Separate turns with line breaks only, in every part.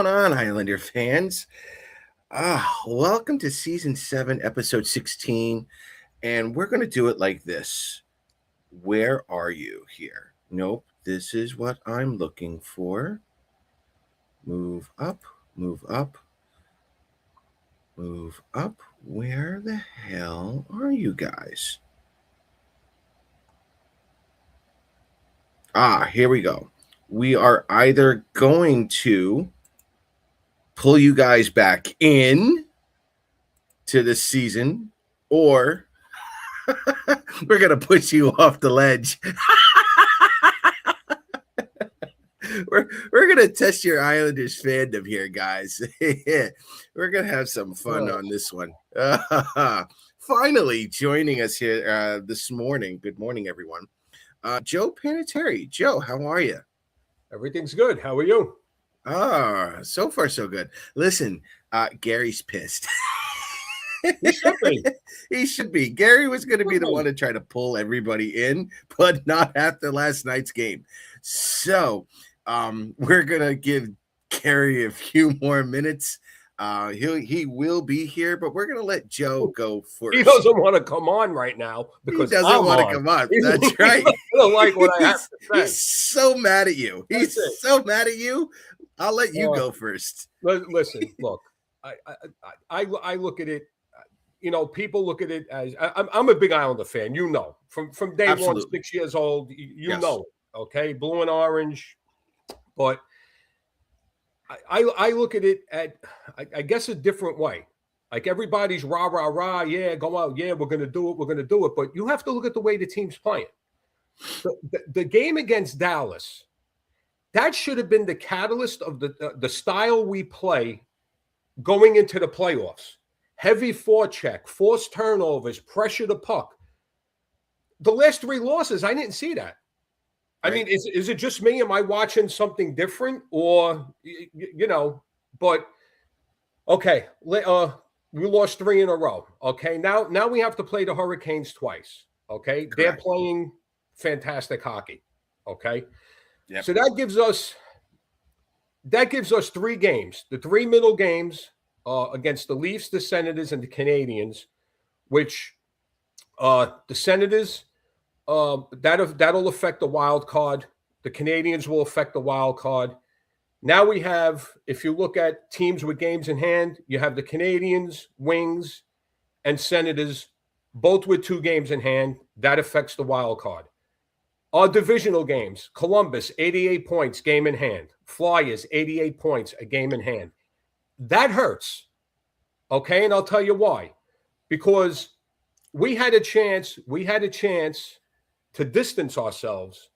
going on, Highlander fans? Welcome to Season 7, Episode 16. And we're going to do it like this. Where are you here? Nope, this is what I'm looking for. Move up, move up, move up. Where the hell are you guys? Here we go. We are either going to pull you guys back in to the season, or we're gonna push you off the ledge. we're gonna test your Islanders fandom here, guys. We're gonna have some fun on this one. Finally joining us here this morning. Good morning, everyone. Joe Panettiere. Joe, how are you?
Everything's good. How are you?
So far so good. Listen, Gary's pissed.
He should be.
He should be. Gary was going to be the one to try to pull everybody in, but not after last night's game. So we're going to give Gary a few more minutes. He will be here, but we're going to let Joe go first.
He doesn't want to come on right now because
he doesn't want to come on. That's right.
I don't like what I have to say.
He's so mad at you. He's so mad at you. I'll let you go first.
Listen, look, I look at it. You know, people look at it as I'm a big Islander fan. You know, from day one, 6 years old. You know, okay, blue and orange, but. I look at it I guess a different way. Like everybody's rah, rah, rah. Yeah, go out. Yeah, we're going to do it. We're going to do it. But you have to look at the way the team's playing. The game against Dallas, that should have been the catalyst of the style we play going into the playoffs. Heavy forecheck, forced turnovers, pressure the puck. The last three losses, I didn't see that. I mean, is it just me? Am I watching something different? Or, you know, but, okay, we lost 3 in a row. Okay, now we have to play the Hurricanes twice. Okay, correct. They're playing fantastic hockey. Okay, yep. So that gives us 3 games, the 3 middle games against the Leafs, the Senators, and the Canadiens, which the Senators – that'll affect the wild card. The Canadians will affect the wild card. Now we have, if you look at teams with games in hand, you have the Canadians, Wings, and Senators, both with 2 games in hand. That affects the wild card. Our divisional games, Columbus, 88 points, game in hand. Flyers, 88 points, a game in hand. That hurts. Okay, and I'll tell you why. Because we had a chance to distance ourselves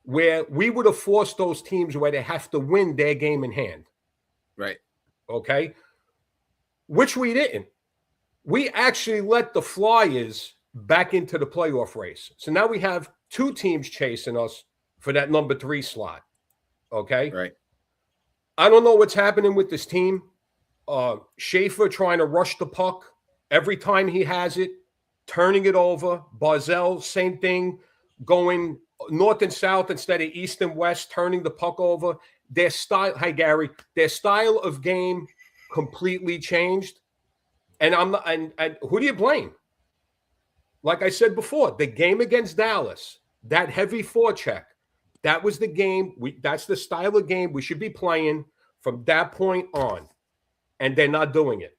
where we would have forced those teams where they have to win their game in hand.
Right.
Okay. Which we didn't. We actually let the Flyers back into the playoff race. So now we have 2 teams chasing us for that number 3 slot. Okay.
Right.
I don't know what's happening with this team. Schaefer trying to rush the puck every time he has it, turning it over. Barzell, same thing. Going north and south instead of east and west, turning the puck over. Their style, hi Gary, their style of game completely changed. And and who do you blame? Like I said before, the game against Dallas, that heavy forecheck, that was the game. That's the style of game we should be playing from that point on. And they're not doing it.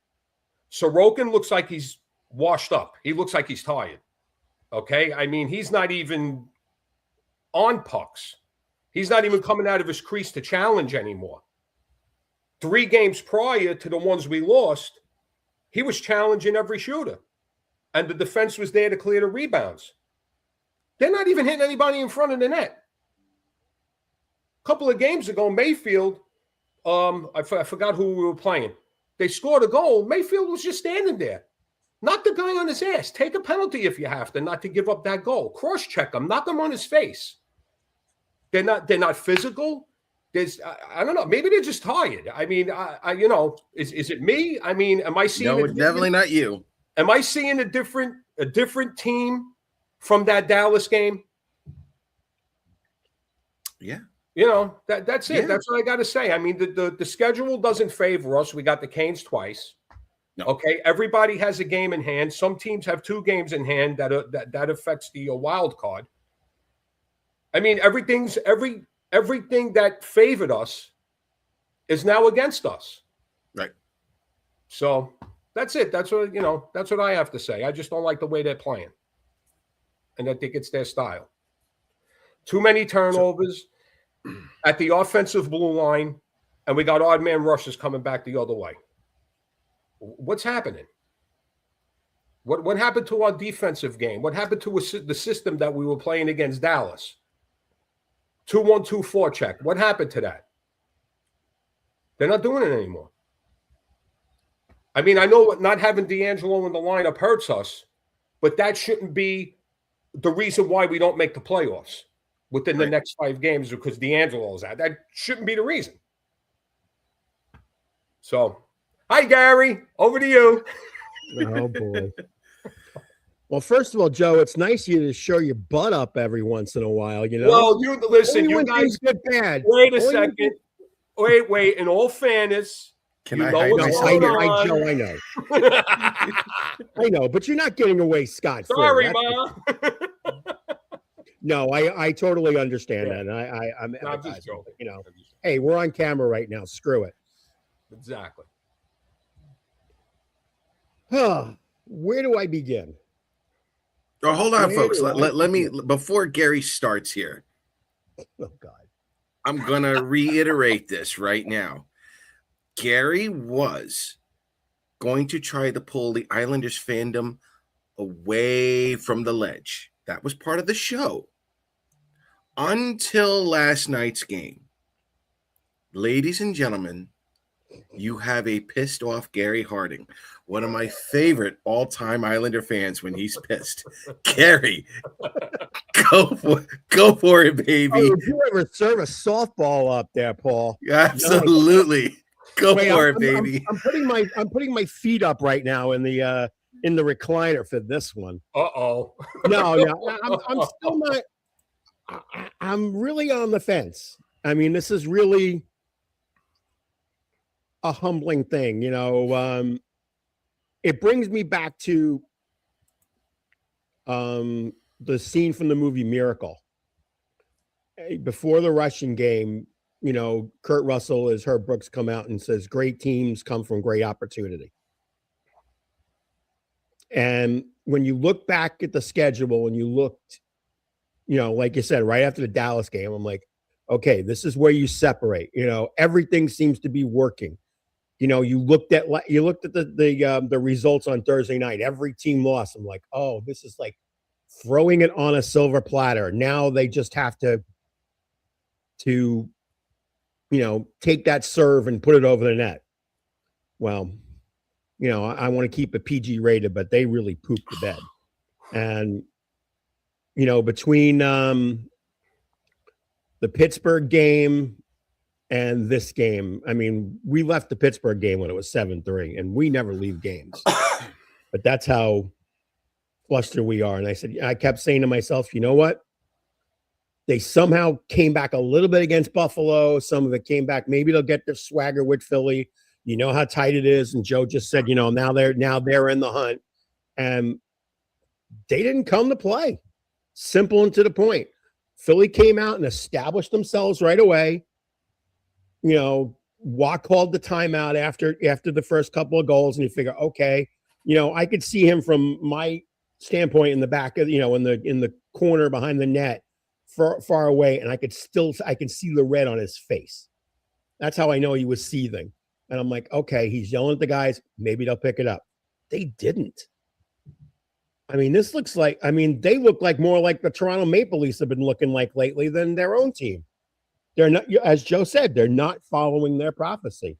Sorokin looks like he's washed up. He looks like he's tired. Okay, I mean, he's not even on pucks. He's not even coming out of his crease to challenge anymore. 3 games prior to the ones we lost, he was challenging every shooter. And the defense was there to clear the rebounds. They're not even hitting anybody in front of the net. A couple of games ago, Mayfield, I forgot who we were playing. They scored a goal. Mayfield was just standing there. Knock the guy on his ass. Take a penalty if you have to, not to give up that goal. Cross-check him. Knock him on his face. They're not physical. I don't know. Maybe they're just tired. I mean, you know, is it me? I mean, am I seeing?
No, it's definitely not you.
Am I seeing a different team from that Dallas game?
Yeah.
That's it.
Yeah.
That's what I got to say. I mean, the schedule doesn't favor us. We got the Canes twice.
No.
Okay, everybody has a game in hand. Some teams have 2 games in hand that affects the wild card. I mean, everything that favored us is now against us.
Right.
So that's it. That's what I have to say. I just don't like the way they're playing, and I think it's their style. Too many turnovers at the offensive blue line, and we got odd man rushes coming back the other way. What's happening? What happened to our defensive game? What happened to the system that we were playing against Dallas? 2-1-2 check. What happened to that? They're not doing it anymore. I mean, I know not having D'Angelo in the lineup hurts us, but that shouldn't be the reason why we don't make the playoffs within the next 5 games because D'Angelo's out. That shouldn't be the reason. So, hi, Gary. Over to you.
Oh, boy. Well, first of all, Joe, it's nice of you to show your butt up every once in a while, you know?
Well, you listen,
only
you
when
guys
things get bad.
Wait a second. Wait. In all fairness,
Can
you
I
know
hide
what's
myself
going
here?
on.
Joe, I know. I know, but you're not getting away scot-free.
Sorry, Ma.
No, I totally understand that. And I'm
Not just joking.
you know. Hey, we're on camera right now. Screw it.
Exactly.
Where do I begin?
Oh, hold on,
Where
folks.
do I
Let me,
begin?
before Gary starts here,
Oh, God.
I'm going to reiterate this right now. Gary was going to try to pull the Islanders fandom away from the ledge. That was part of the show. Until last night's game. Ladies and gentlemen, you have a pissed off Gary Harding, one of my favorite all-time Islander fans when he's pissed. Gary, go for it, baby.
Oh, did you ever serve a softball up there, Paul?
Absolutely. Go for it, baby.
I'm putting my feet up right now in the recliner for this one.
Uh-oh.
No, I'm still not. I'm really on the fence. I mean, this is really a humbling thing, you know. It brings me back to the scene from the movie Miracle. Before the Russian game, you know, Kurt Russell, as Herb Brooks, come out and says, great teams come from great opportunity. And when you look back at the schedule and you looked, you know, like you said, right after the Dallas game, I'm like, okay, this is where you separate. You know, everything seems to be working. You know, you looked at the results on Thursday night. Every team lost. I'm like, oh, this is like throwing it on a silver platter. Now they just have to you know, take that serve and put it over the net. Well, you know, I want to keep it PG rated, but they really pooped the bed. And, you know, between the Pittsburgh game and this game, I mean, we left the Pittsburgh game when it was 7-3, and we never leave games. But that's how flustered we are. And I kept saying to myself, you know what? They somehow came back a little bit against Buffalo. Some of it came back. Maybe they'll get their swagger with Philly. You know how tight it is. And Joe just said, you know, now they're in the hunt. And they didn't come to play. Simple and to the point. Philly came out and established themselves right away. You know, Watt called the timeout after the first couple of goals, and you figure, okay, you know, I could see him from my standpoint in the back of, you know, in the corner behind the net, far away, and I can see the red on his face. That's how I know he was seething. And I'm like, okay, he's yelling at the guys. Maybe they'll pick it up. They didn't. I mean, they look like more like the Toronto Maple Leafs have been looking like lately than their own team. They're not, as Joe said, they're not following their prophecy.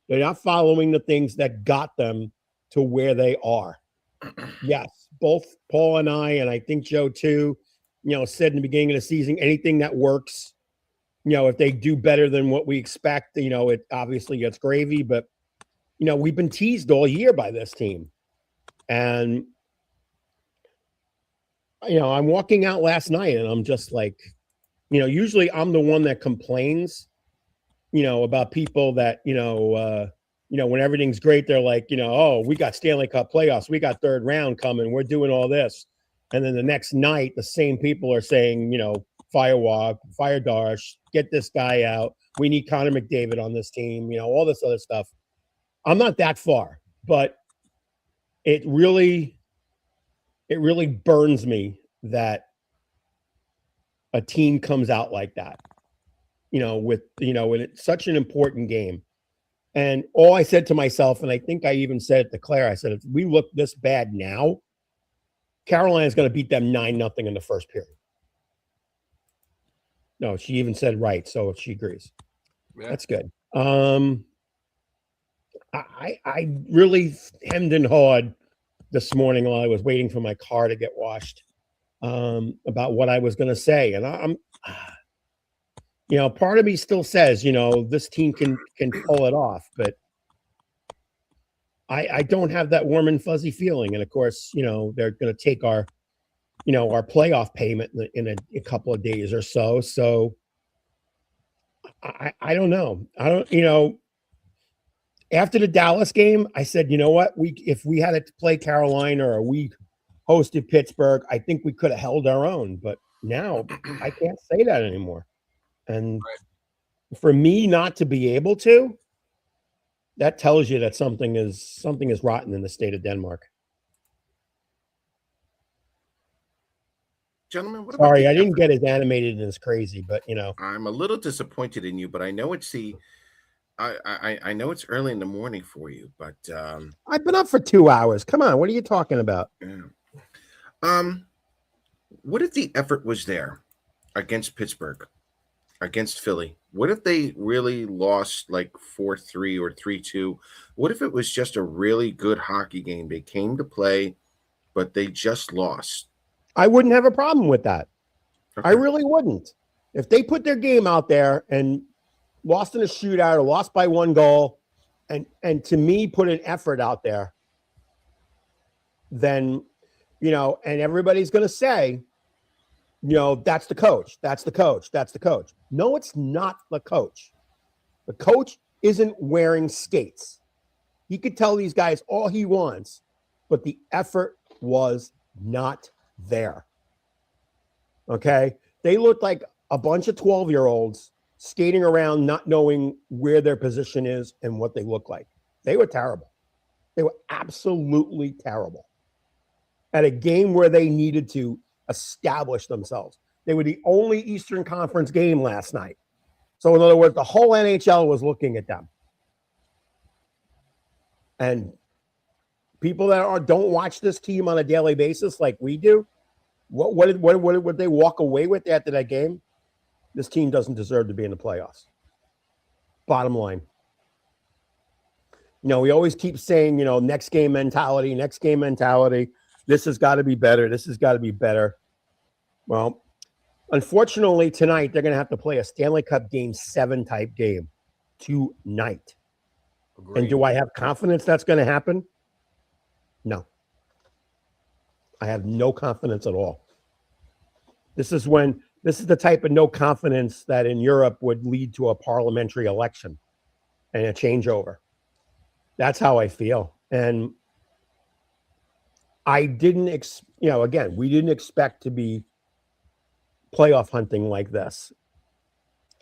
They're not following the things that got them to where they are. Yes, both Paul and I think Joe too, you know, said in the beginning of the season, anything that works, you know, if they do better than what we expect, you know, it obviously gets gravy. But, you know, we've been teased all year by this team. And, you know, I'm walking out last night and I'm just like, usually I'm the one that complains, about people that, when everything's great, they're like, oh, we got Stanley Cup playoffs, we got third round coming, we're doing all this. And then the next night, the same people are saying, fire Wog, fire Darsh, get this guy out. We need Connor McDavid on this team, all this other stuff. I'm not that far, but it really burns me that a team comes out like that, when it's such an important game. And all I said to myself, and I think I even said it to Claire, I said, if we look this bad now, Carolina's going to beat them 9-0 in the first period. No, she even said right, so she agrees. Yeah. That's good. I really hemmed and hawed this morning while I was waiting for my car to get washed about what I was going to say. And I'm part of me still says, this team can pull it off, but I don't have that warm and fuzzy feeling. And of course, they're going to take our playoff payment in a couple of days or so. So I don't know. After the Dallas game, I said, you know what? If we had to play Carolina or we hosted Pittsburgh, I think we could have held our own. But now I can't say that anymore. And for me not to be able to, that tells you that something is rotten in the state of Denmark.
Gentlemen, what
sorry, I didn't get as animated and as crazy, but
I'm a little disappointed in you, but I know it's I know it's early in the morning for you, but
I've been up for 2 hours. Come on, what are you talking about?
Yeah. What if the effort was there against Pittsburgh, against Philly? What if they really lost like 4-3 or 3-2? What if it was just a really good hockey game? They came to play, but they just lost.
I wouldn't have a problem with that. Okay. I really wouldn't. If they put their game out there and lost in a shootout or lost by 1 goal, and to me put an effort out there, then, and everybody's going to say, that's the coach. That's the coach. That's the coach. No, it's not the coach. The coach isn't wearing skates. He could tell these guys all he wants, but the effort was not there. Okay? They looked like a bunch of 12-year-olds skating around not knowing where their position is and what they look like. They were terrible. They were absolutely terrible. At a game where they needed to establish themselves. They were the only Eastern Conference game last night. So in other words, the whole NHL was looking at them. And people that don't watch this team on a daily basis like we do, what would they walk away with after that game? This team doesn't deserve to be in the playoffs. Bottom line. We always keep saying, next game mentality. This has got to be better. This has got to be better. Well, unfortunately, tonight, they're going to have to play a Stanley Cup Game 7 type game tonight. Agreed. And do I have confidence that's going to happen? No. I have no confidence at all. This is the type of no confidence that in Europe would lead to a parliamentary election and a changeover. That's how I feel. And I didn't, again, we didn't expect to be playoff hunting like this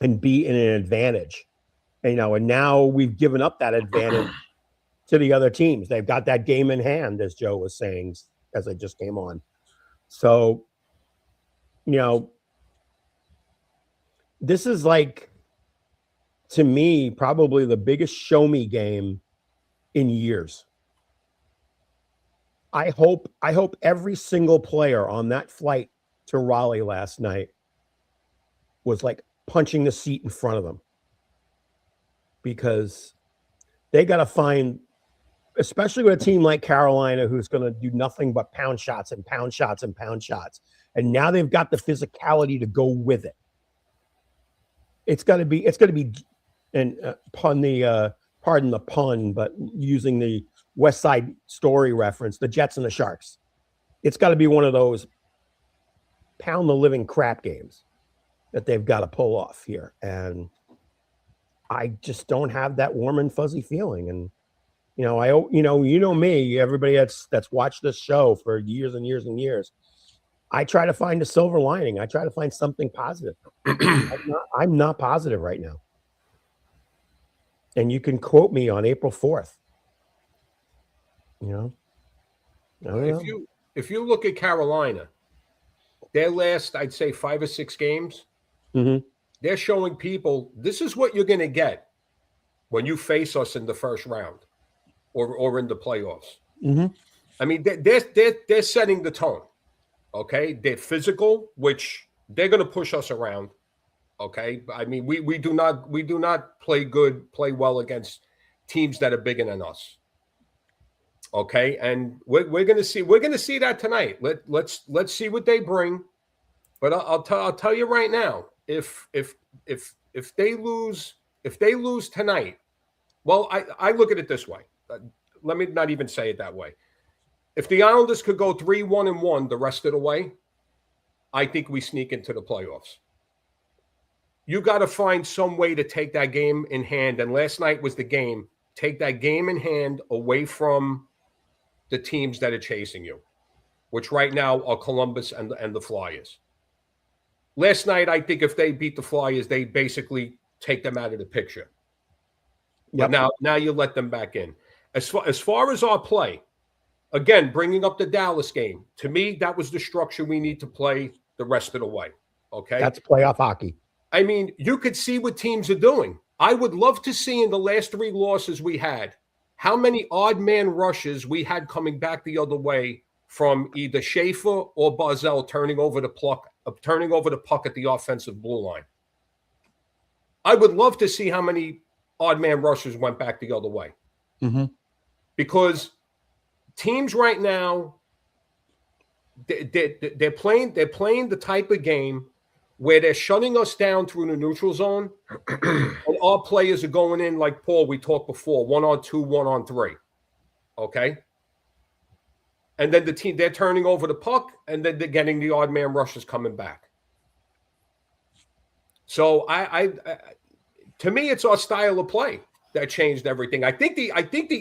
and be in an advantage, and now we've given up that advantage to the other teams. They've got that game in hand, as Joe was saying, as I just came on. So, this is like, to me, probably the biggest show me game in years. I hope every single player on that flight to Raleigh last night was like punching the seat in front of them, because they got to find, especially with a team like Carolina, who's going to do nothing but pound shots and pound shots and pound shots. And now they've got the physicality to go with it. It's going to be, and pardon the pun, but using the West Side Story reference, the Jets and the Sharks. It's got to be one of those pound the living crap games. that they've got to pull off here. And I just don't have that warm and fuzzy feeling. And you know me, everybody that's watched this show for years and years and years. I try to find a silver lining. I try to find something positive. I'm not positive right now. And you can quote me on April 4th. You know, I don't know.
If you look at Carolina, their last, I'd say 5 or 6 games, they're showing people this is what you're going to get when you face us in the first round or in the playoffs. I mean, they're setting the tone. Okay, they're physical, which they're going to push us around. Okay, I mean, we do not play well against teams that are bigger than us. Okay, and we're going to see that tonight. Let's see what they bring. But I'll tell you right now, if they lose tonight, well, I look at it this way. Let me not even say it that way. If the Islanders could go 3-1-1 the rest of the way, I think we sneak into the playoffs. You got to find some way to take that game in hand. And last night was the game. Take that game in hand away from the teams that are chasing you, which right now are Columbus and the Flyers. Last night, I think if they beat the Flyers, they basically take them out of the picture. Yep. But now you let them back in. As far as our play, again, bringing up the Dallas game, to me, that was the structure we need to play the rest of the way. Okay?
That's playoff hockey.
I mean, you could see what teams are doing. I would love to see in the last 3 losses we had, how many odd man rushes we had coming back the other way from either Schaefer or Barzell turning over the puck at the offensive blue line. I would love to see how many odd man rushes went back the other way. Because teams right now, they're playing the type of game where they're shutting us down through the neutral zone, and our players are going in like Paul, we talked before, 1-on-2, 1-on-3. Okay? And then the team, they're turning over the puck, and then they're getting the odd man rushes coming back. So I to me, it's our style of play that changed everything. I think the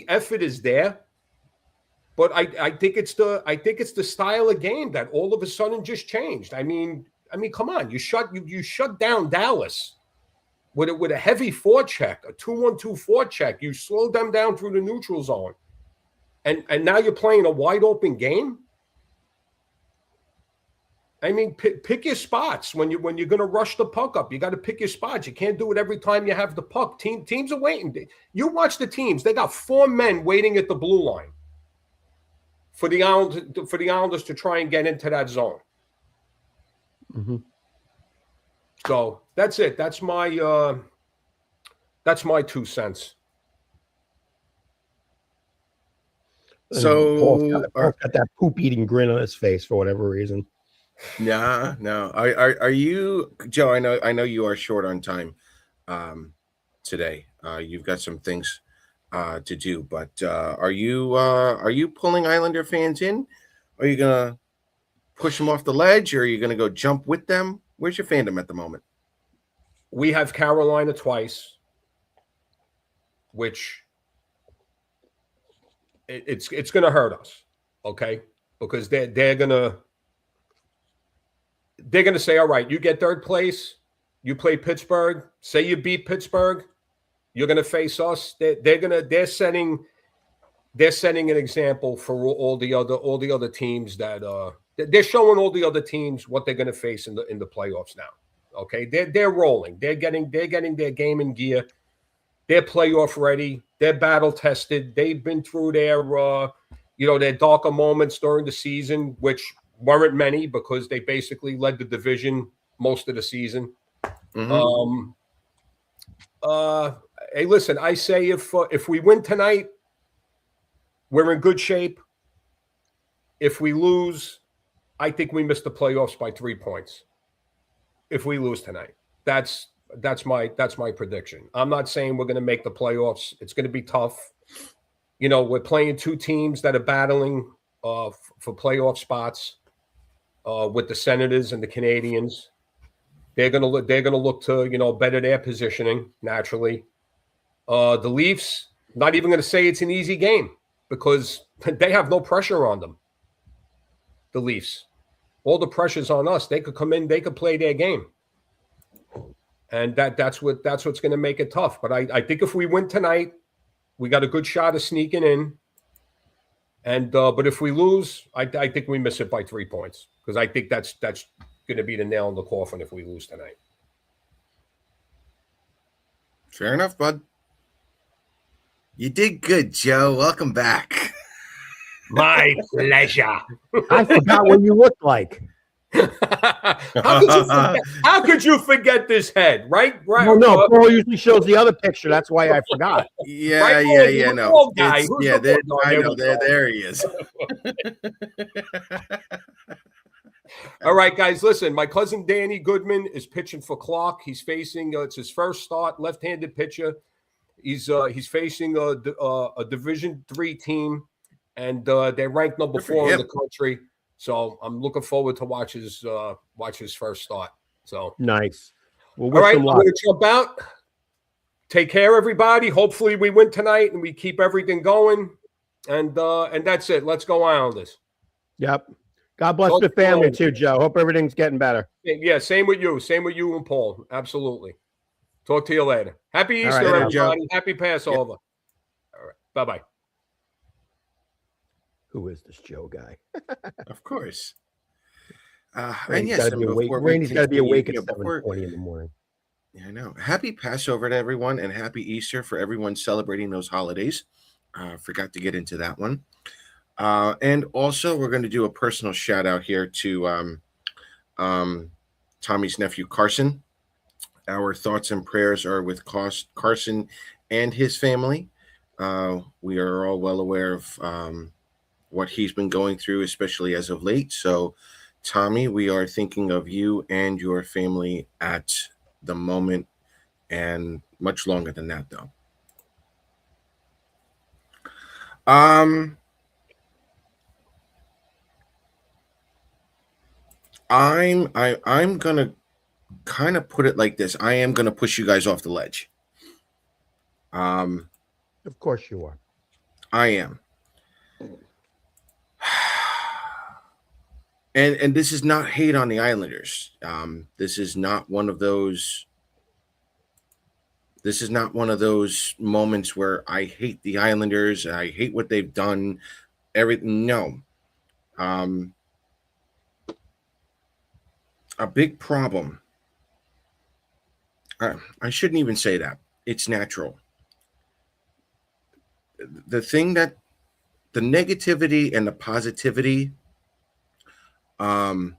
effort is there, but I think it's the style of game that all of a sudden just changed. I mean, come on, you shut down Dallas with a heavy forecheck, a 2-1-2 forecheck. You slowed them down through the neutral zone, and now you're playing a wide open game. I mean, pick your spots when you're going to rush the puck up. You got to pick your spots. You can't do it every time you have the puck. Teams are waiting. You watch the teams; they got 4 men waiting at the blue line for the Islanders to try and get into that zone. So that's it. That's my 2 cents.
So
Paul's got that poop eating grin on his face for whatever reason.
No. Are you, Joe? I know you are short on time today. You've got some things to do, but are you pulling Islander fans in? Are you gonna push them off the ledge, or are you gonna go jump with them? Where's your fandom at the moment?
We have Carolina twice, which it's going to hurt us, okay? Because they're going to say, all right, you get 3rd place, you play Pittsburgh. Say you beat Pittsburgh, you're going to face us. They're setting an example for all the other teams that they're showing all the other teams what they're going to face in the playoffs now. Okay, they're rolling. They're getting their game in gear. They're playoff ready. They're battle tested. They've been through their darker moments during the season, which weren't many because they basically led the division most of the season. Hey, listen, I say if we win tonight, we're in good shape. If we lose, I think we missed the playoffs by 3 points. If we lose tonight, that's my prediction. I'm not saying we're going to make the playoffs. It's going to be tough. We're playing 2 teams that are battling for playoff spots with the Senators and the Canadians. They're gonna look to better their positioning naturally. The Leafs, not even going to say it's an easy game because they have no pressure on them. The Leafs, all the pressure's on us. They could come in, they could play their game, and that's what's going to make it tough. But I think if we win tonight, we got a good shot of sneaking in. And but if we lose, I think we miss it by 3 points because I think that's going to be the nail in the coffin if we lose tonight.
Fair enough, bud. You did good, Joe. Welcome back.
My pleasure.
I forgot what you looked like.
How could you forget this head? Right.
Well, no, Paul usually shows the other picture. That's why I forgot.
Yeah,
right,
no.
Guy.
Yeah, I know. There he is.
All right, guys, listen. My cousin Danny Goodman is pitching for Clark. He's facing it's his first start, left-handed pitcher. He's facing a Division III team, and they're ranked number 4 in the country. So I'm looking forward to watch his first start. So
nice.
Well, all right, I'm going to jump out. Take care, everybody. Hopefully, we win tonight and we keep everything going. And that's it. Let's go Islanders.
Yep. God bless the family too, Joe. Hope everything's getting better.
Yeah, same with you. Same with you and Paul. Absolutely. Talk to you later. Happy Easter, everybody. Joe. Happy Passover. Yep. All right. Bye-bye.
Who is this Joe guy?
Of course.
Randy's got to be awake at 7:20 in the morning.
Yeah, I know. Happy Passover to everyone and happy Easter for everyone celebrating those holidays. Forgot to get into that one. And also, we're going to do a personal shout out here to Tommy's nephew, Carson. Our thoughts and prayers are with Carson and his family. We are all well aware of what he's been going through, especially as of late. So, Tommy, we are thinking of you and your family at the moment and much longer than that, though. I'm gonna kind of put it like this. I am gonna push you guys off the ledge.
Of course you are.
I am. And this is not hate on the Islanders. This is not one of those. This is not one of those moments where I hate the Islanders. I hate what they've done. Everything. No. A big problem. I shouldn't even say that. It's natural. The thing that the negativity and the positivity, the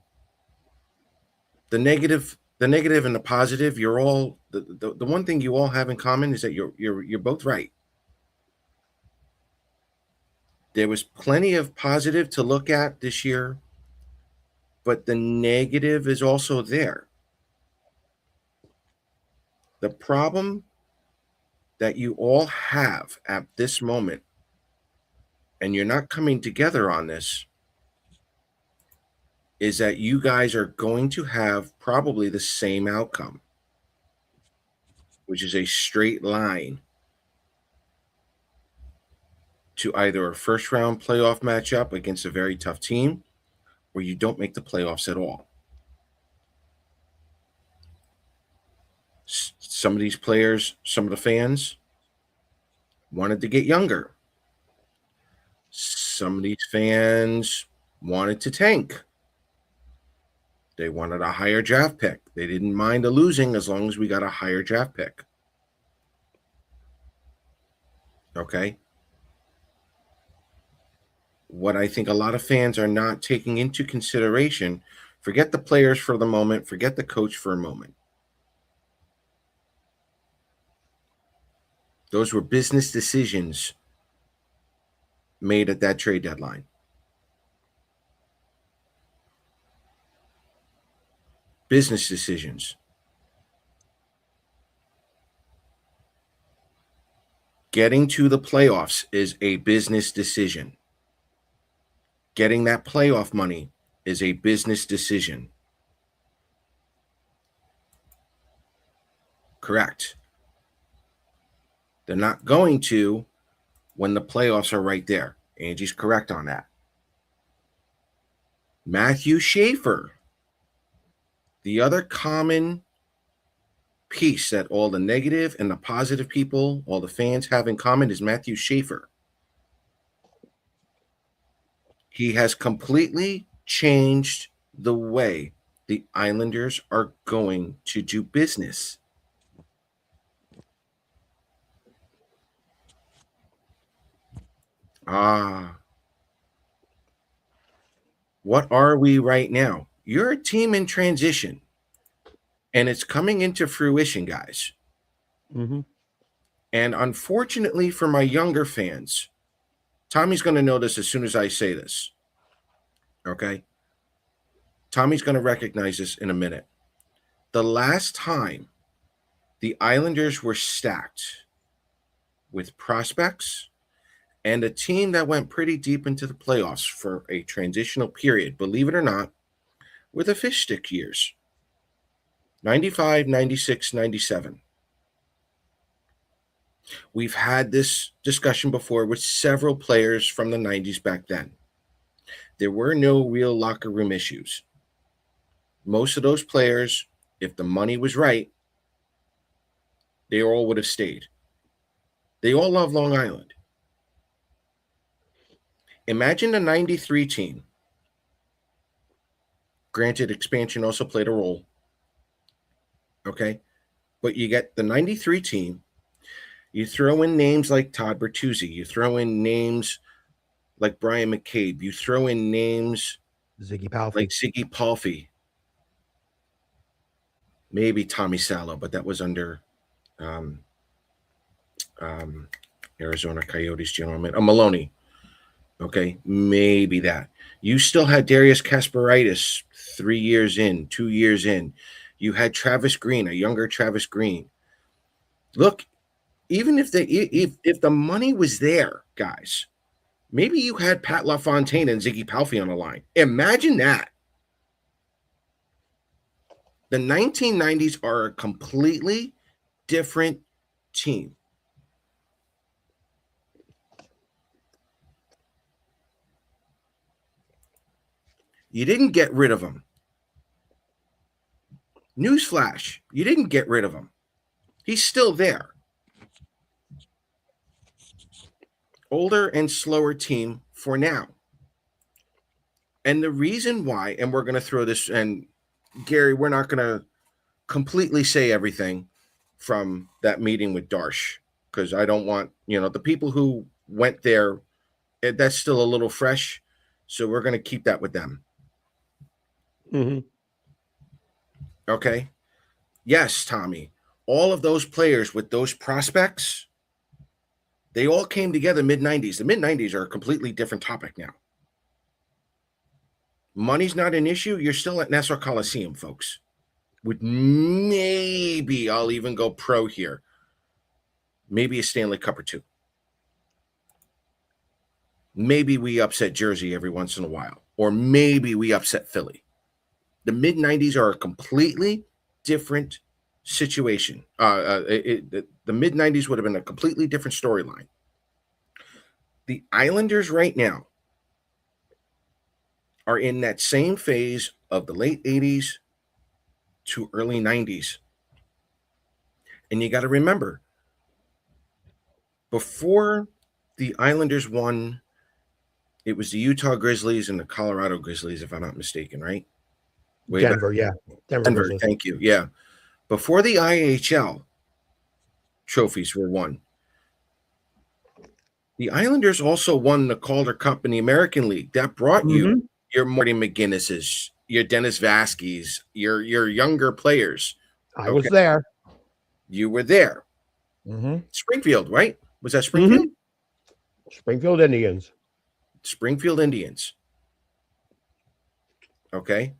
negative and the positive, you're all the one thing you all have in common is that you're both right. There was plenty of positive to look at this year, but the negative is also there. The problem that you all have at this moment, and you're not coming together on this, is that you guys are going to have probably the same outcome, which is a straight line to either a first round playoff matchup against a very tough team, or you don't make the playoffs at all. Some of these players, some of the fans wanted to get younger. Some of these fans wanted to tank. They wanted a higher draft pick. They didn't mind the losing as long as we got a higher draft pick. Okay? What I think a lot of fans are not taking into consideration, forget the players for the moment, forget the coach for a moment. Those were business decisions made at that trade deadline. Business decisions. Getting to the playoffs is a business decision. Getting that playoff money is a business decision. Correct. They're not going to when the playoffs are right there. Angie's correct on that. Matthew Schaefer. The other common piece that all the negative and the positive people, all the fans have in common is Matthew Schaefer. He has completely changed the way the Islanders are going to do business. What are we right now? You're a team in transition, and it's coming into fruition, guys.
Mm-hmm.
And unfortunately for my younger fans, Tommy's going to know this as soon as I say this. Okay? Tommy's going to recognize this in a minute. The last time the Islanders were stacked with prospects and a team that went pretty deep into the playoffs for a transitional period, believe it or not, were the fish stick years. 95, 96, 97. We've had this discussion before with several players from the 90s back then. There were no real locker room issues. Most of those players, if the money was right, they all would have stayed. They all love Long Island. Imagine the 93 team. Granted, expansion also played a role. Okay? But you get the 93 team. You throw in names like Todd Bertuzzi. You throw in names like Brian McCabe. You throw in names
Ziggy Palfy.
like Ziggy Palfy. Maybe Tommy Salo, but that was under Arizona Coyotes gentleman. Maloney. Okay, maybe that. You still had Darius Kasparaitis 3 years in, 2 years in. You had Travis Green, a younger Travis Green. Look, even if the money was there, guys, maybe you had Pat LaFontaine and Ziggy Palfy on the line. Imagine that. The 1990s are a completely different team. You didn't get rid of him. Newsflash, you didn't get rid of him. He's still there. Older and slower team for now. And the reason why, and we're going to throw this, and Gary, we're not going to completely say everything from that meeting with Darsh, because I don't want, the people who went there, that's still a little fresh. So we're going to keep that with them.
Mm-hmm.
Okay. Yes, Tommy. All of those players with those prospects, they all came together mid-90s. The mid-90s are a completely different topic now. Money's not an issue. You're still at Nassau Coliseum, folks. With maybe, I'll even go pro here, maybe a Stanley Cup or two. Maybe we upset Jersey every once in a while. Or maybe we upset Philly. The mid-90s are a completely different situation. The mid-90s would have been a completely different storyline. The Islanders right now are in that same phase of the late 80s to early 90s. And you got to remember, before the Islanders won, it was the Utah Grizzlies and the Colorado Grizzlies, if I'm not mistaken, right?
Denver, yeah.
Denver, thank you. Yeah. Before the IHL trophies were won, the Islanders also won the Calder Cup in the American League. That brought you your Marty McGinnis's, your Dennis Vasquez, your younger players.
I was there.
You were there.
Mm-hmm.
Springfield, right? Was that Springfield?
Mm-hmm. Springfield Indians.
Springfield Indians. Okay.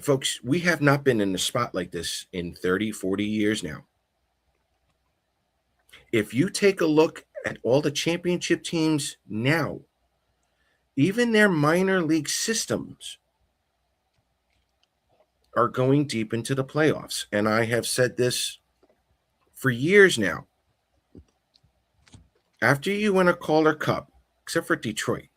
Folks, we have not been in a spot like this in 30, 40 years now. If you take a look at all the championship teams now, even their minor league systems, are going deep into the playoffs. And I have said this for years now. After you win a Calder Cup, except for Detroit,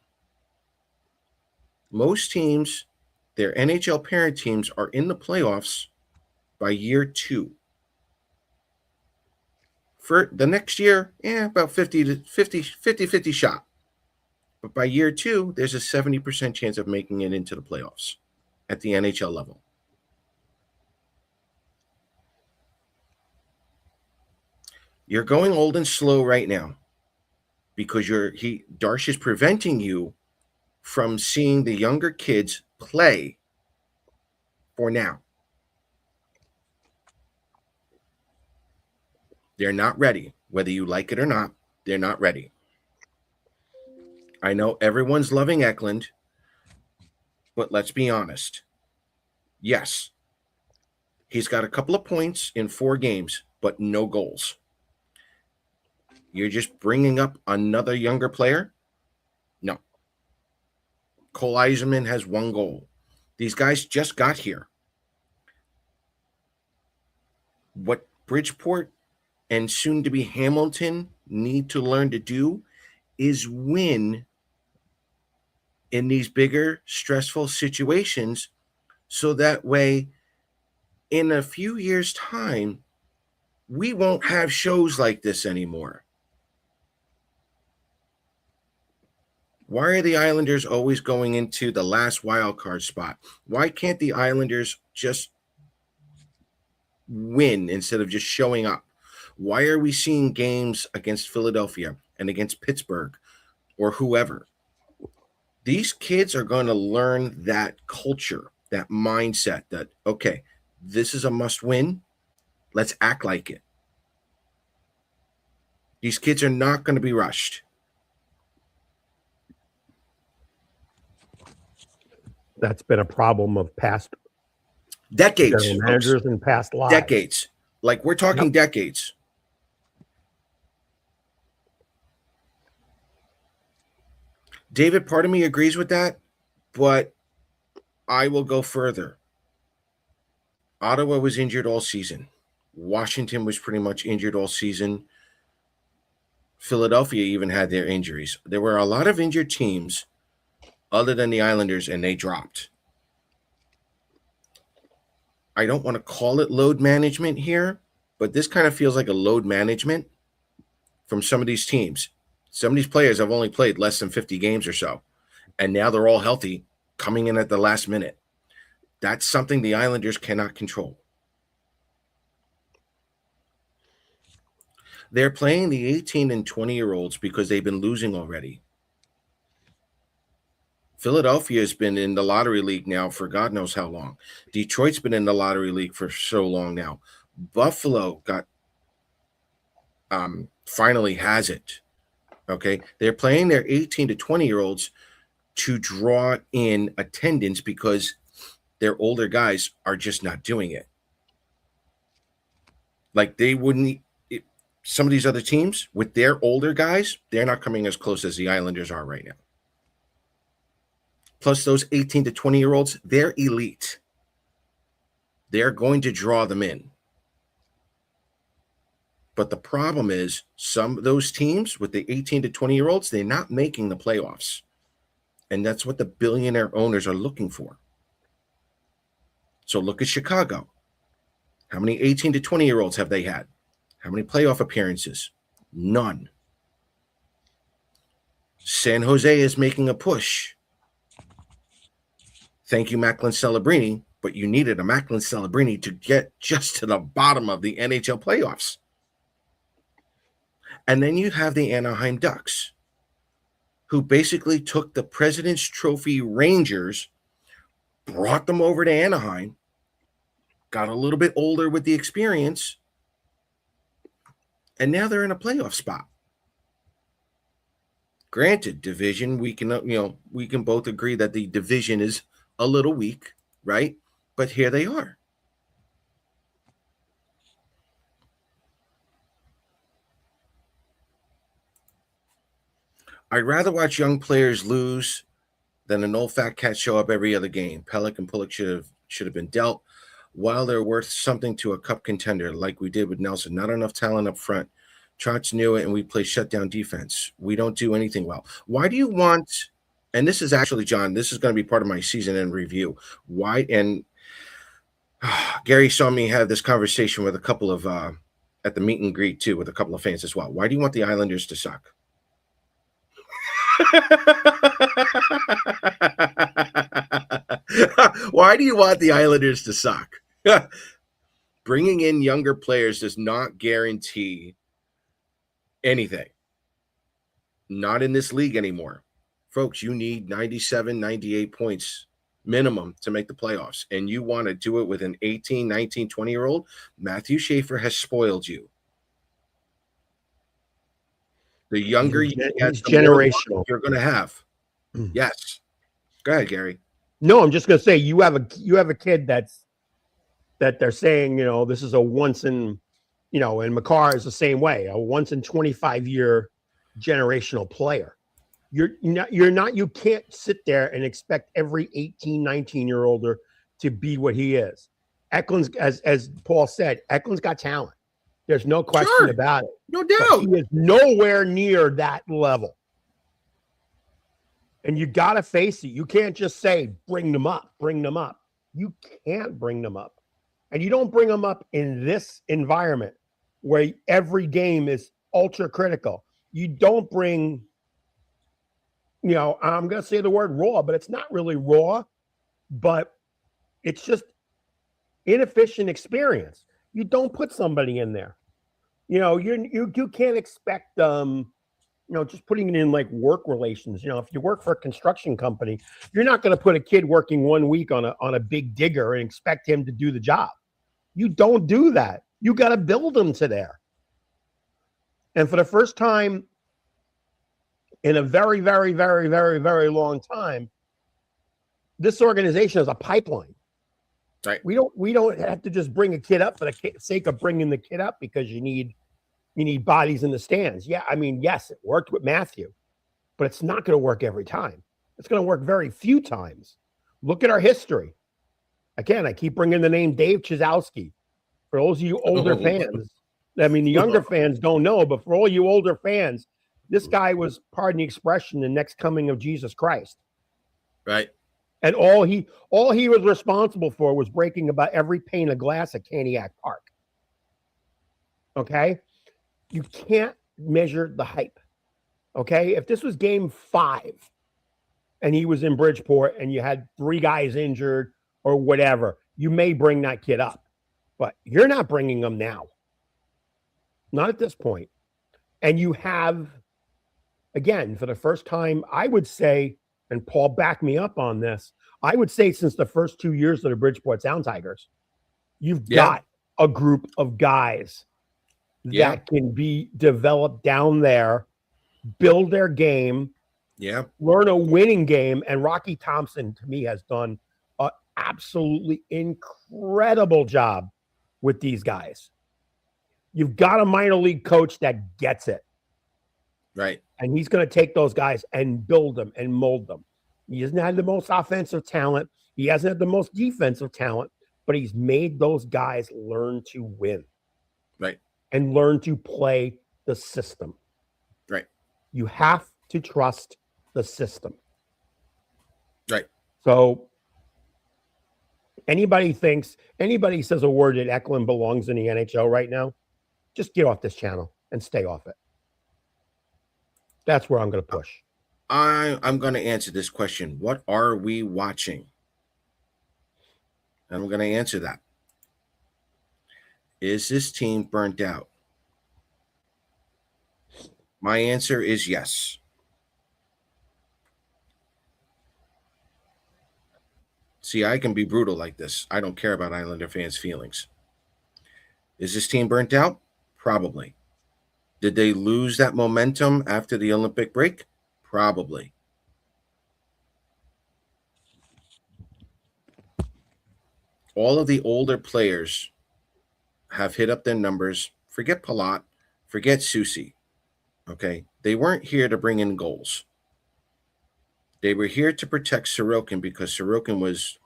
most teams, their NHL parent teams, are in the playoffs by year 2. For the next year, about 50 shot. But by year 2, there's a 70% chance of making it into the playoffs at the NHL level. You're going old and slow right now because Darsh is preventing you from seeing the younger kids play for now. They're not ready. Whether you like it or not, they're not ready. I know everyone's loving Eklund, but let's be honest. Yes, he's got a couple of points in 4 games, but no goals. You're just bringing up another younger player? No. Cole Eiserman has 1 goal. These guys just got here. What Bridgeport and soon to be Hamilton need to learn to do is win in these bigger, stressful situations, so that way, in a few years' time, we won't have shows like this anymore. Why are the Islanders always going into the last wild card spot? Why can't the Islanders just win instead of just showing up? Why are we seeing games against Philadelphia and against Pittsburgh or whoever? These kids are going to learn that culture, that mindset that, okay, this is a must win. Let's act like it. These kids are not going to be rushed.
That's been a problem of past
Decades.
general managers and past lives.
Decades. Like, we're talking decades. David, part of me agrees with that, but I will go further. Ottawa was injured all season. Washington was pretty much injured all season. Philadelphia even had their injuries. There were a lot of injured teams other than the Islanders, and they dropped. I don't want to call it load management here, but this kind of feels like a load management from some of these teams. Some of these players have only played less than 50 games or so, and now they're all healthy, coming in at the last minute. That's something the Islanders cannot control. They're playing the 18 and 20-year-olds because they've been losing already. Philadelphia has been in the lottery league now for God knows how long. Detroit's been in the lottery league for so long now. Buffalo finally has it. Okay, they're playing their 18 to 20-year-olds to draw in attendance because their older guys are just not doing it. Like, they wouldn't. Some of these other teams with their older guys, they're not coming as close as the Islanders are right now. Plus, those 18 to 20-year-olds, they're elite. They're going to draw them in. But the problem is, some of those teams with the 18 to 20-year-olds, they're not making the playoffs. And that's what the billionaire owners are looking for. So look at Chicago. How many 18 to 20-year-olds have they had? How many playoff appearances? None. San Jose is making a push. Thank you, Macklin Celebrini, but you needed a Macklin Celebrini to get just to the bottom of the NHL playoffs. And then you have the Anaheim Ducks, who basically took the President's Trophy Rangers, brought them over to Anaheim, got a little bit older with the experience, and now they're in a playoff spot. Granted, division, we can both agree that the division is a little weak, right? But here they are. I'd rather watch young players lose than an old fat cat show up every other game. Pellick and Pullock should have should have been dealt. While they're worth something to a cup contender, like we did with Nelson, not enough talent up front. Trotz knew it, and we play shutdown defense. We don't do anything well. Why do you want, and this is actually, John, this is going to be part of my season end review. Why, and Gary saw me have this conversation with a couple of, at the meet and greet too, with a couple of fans as well. Why do you want the Islanders to suck? Why do you want the Islanders to suck? Bringing in younger players does not guarantee anything. Not in this league anymore. Folks, you need 97, 98 points minimum to make the playoffs. And you want to do it with an 18, 19, 20-year-old? Matthew Schaefer has spoiled you. The younger you get,
he's
the more
generational.
you're going to have. Yes. Go ahead, Gary.
No, I'm just going to say you have a kid that they're saying, this is a once in, and Makar is the same way, a once in 25-year generational player. You can't sit there and expect every 18, 19-year-older to be what he is. Eklund's, as Paul said, Eklund's got talent. There's no question about it.
No doubt.
But he is nowhere near that level. And you got to face it. You can't just say, bring them up. You can't bring them up. And you don't bring them up in this environment where every game is ultra critical. You don't bring, I'm going to say the word raw, but it's not really raw, but it's just inefficient experience. You don't put somebody in there. You can't expect just putting it in like work relations. If you work for a construction company, you're not going to put a kid working 1 week on a big digger and expect him to do the job. You don't do that. You got to build them to there. And for the first time in a very, very, very, very, very long time, this organization is a pipeline.
Right.
We don't have to just bring a kid up for the sake of bringing the kid up because you need bodies in the stands. Yeah, yes, it worked with Matthew, but it's not going to work every time. It's going to work very few times. Look at our history. Again, I keep bringing the name Dave Chizowski. For those of you older fans, the younger fans don't know, but for all you older fans, this guy was, pardon the expression, the next coming of Jesus Christ.
Right.
And all he was responsible for was breaking about every pane of glass at Caniac Park. Okay? You can't measure the hype. Okay? If this was game 5 and he was in Bridgeport and you had 3 guys injured or whatever, you may bring that kid up. But you're not bringing them now. Not at this point. And you have, again, for the first time, I would say, and Paul backed me up on this, I would say since the first 2 years of the Bridgeport Sound Tigers, you've got a group of guys that can be developed down there, build their game, learn a winning game. And Rocky Thompson, to me, has done an absolutely incredible job with these guys. You've got a minor league coach that gets it.
Right.
And he's going to take those guys and build them and mold them. He hasn't had the most offensive talent. He hasn't had the most defensive talent, but he's made those guys learn to win.
Right.
And learn to play the system.
Right.
You have to trust the system.
Right.
So anybody says a word that Eklund belongs in the NHL right now, just get off this channel and stay off it. That's where I'm going to push.
I'm going to answer this question. What are we watching? And I'm going to answer that. Is this team burnt out? My answer is yes. See, I can be brutal like this. I don't care about Islander fans' feelings. Is this team burnt out? Probably. Did they lose that momentum after the Olympic break? Probably. All of the older players have hit up their numbers. Forget Palat. Forget Susie. Okay? They weren't here to bring in goals. They were here to protect Sorokin because Sorokin was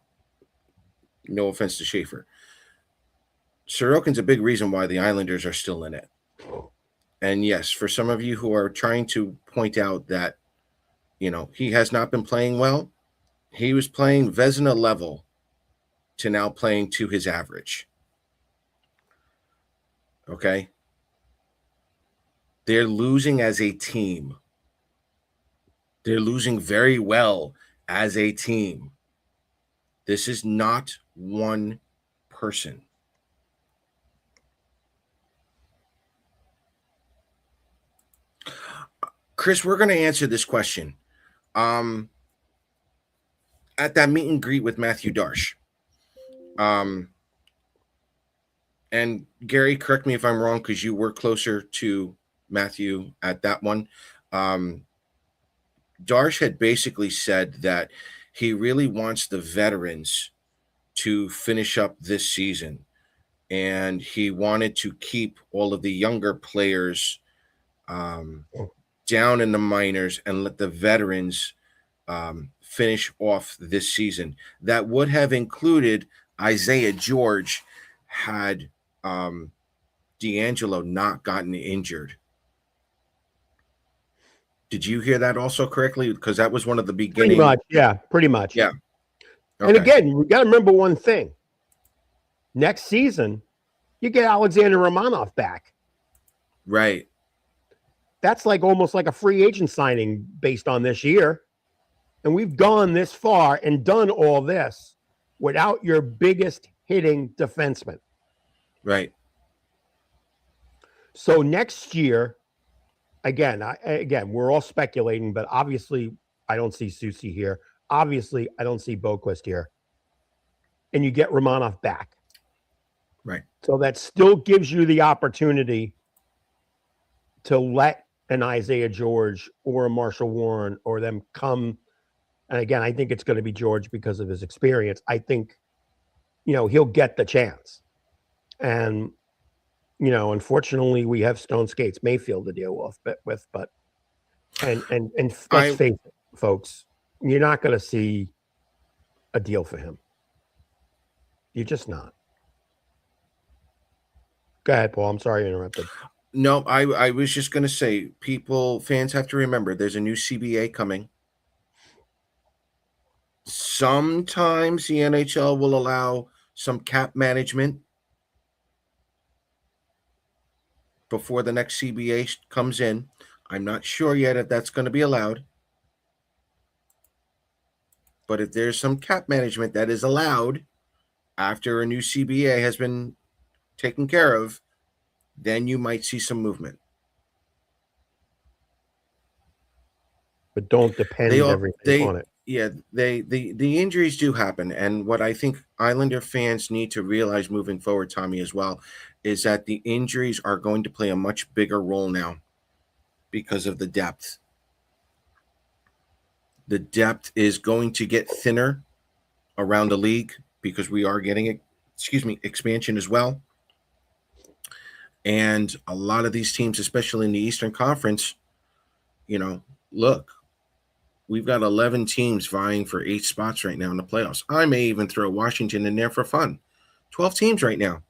No offense to Schaefer. Sorokin's a big reason why the Islanders are still in it. And yes, for some of you who are trying to point out that, he has not been playing well, he was playing Vezina level to now playing to his average. Okay? They're losing as a team. They're losing very well as a team. This is not one person. Chris, we're going to answer this question. At that meet and greet with Matthew Darsh. And Gary, correct me if I'm wrong, because you were closer to Matthew at that one. Darsh had basically said that he really wants the veterans to finish up this season. And he wanted to keep all of the younger players down in the minors and let the veterans finish off this season. That would have included Isaiah George had D'Angelo not gotten injured. Did you hear that also correctly? Because that was one of the beginning.
Pretty much, yeah, pretty much.
Yeah. Okay.
And again, we got to remember one thing. Next season, you get Alexander Romanov back.
Right.
That's like almost like a free agent signing based on this year. And we've gone this far and done all this without your biggest hitting defenseman.
Right.
So next year, again, we're all speculating, but obviously I don't see Susie here. Obviously, I don't see Boquist here. And you get Romanov back.
Right.
So that still gives you the opportunity to let an Isaiah George or a Marshall Warren or them come. And again, I think it's going to be George because of his experience. I think, he'll get the chance. And, unfortunately, we have Stone Skates Mayfield to deal with, but let's face it, folks, you're not going to see a deal for him. You're just not. Go ahead, Paul. I'm sorry I interrupted.
No, I was just going to say, fans have to remember there's a new CBA coming. Sometimes the NHL will allow some cap management before the next CBA comes in. I'm not sure yet if that's going to be allowed. But if there's some cap management that is allowed after a new CBA has been taken care of, then you might see some movement.
But don't depend everything on it.
Yeah, the injuries do happen. And what I think Islander fans need to realize moving forward, Tommy, as well, is that the injuries are going to play a much bigger role now because of the depth. The depth is going to get thinner around the league because we are getting, expansion as well. And a lot of these teams, especially in the Eastern Conference, look, we've got 11 teams vying for 8 spots right now in the playoffs. I may even throw Washington in there for fun. 12 teams right now.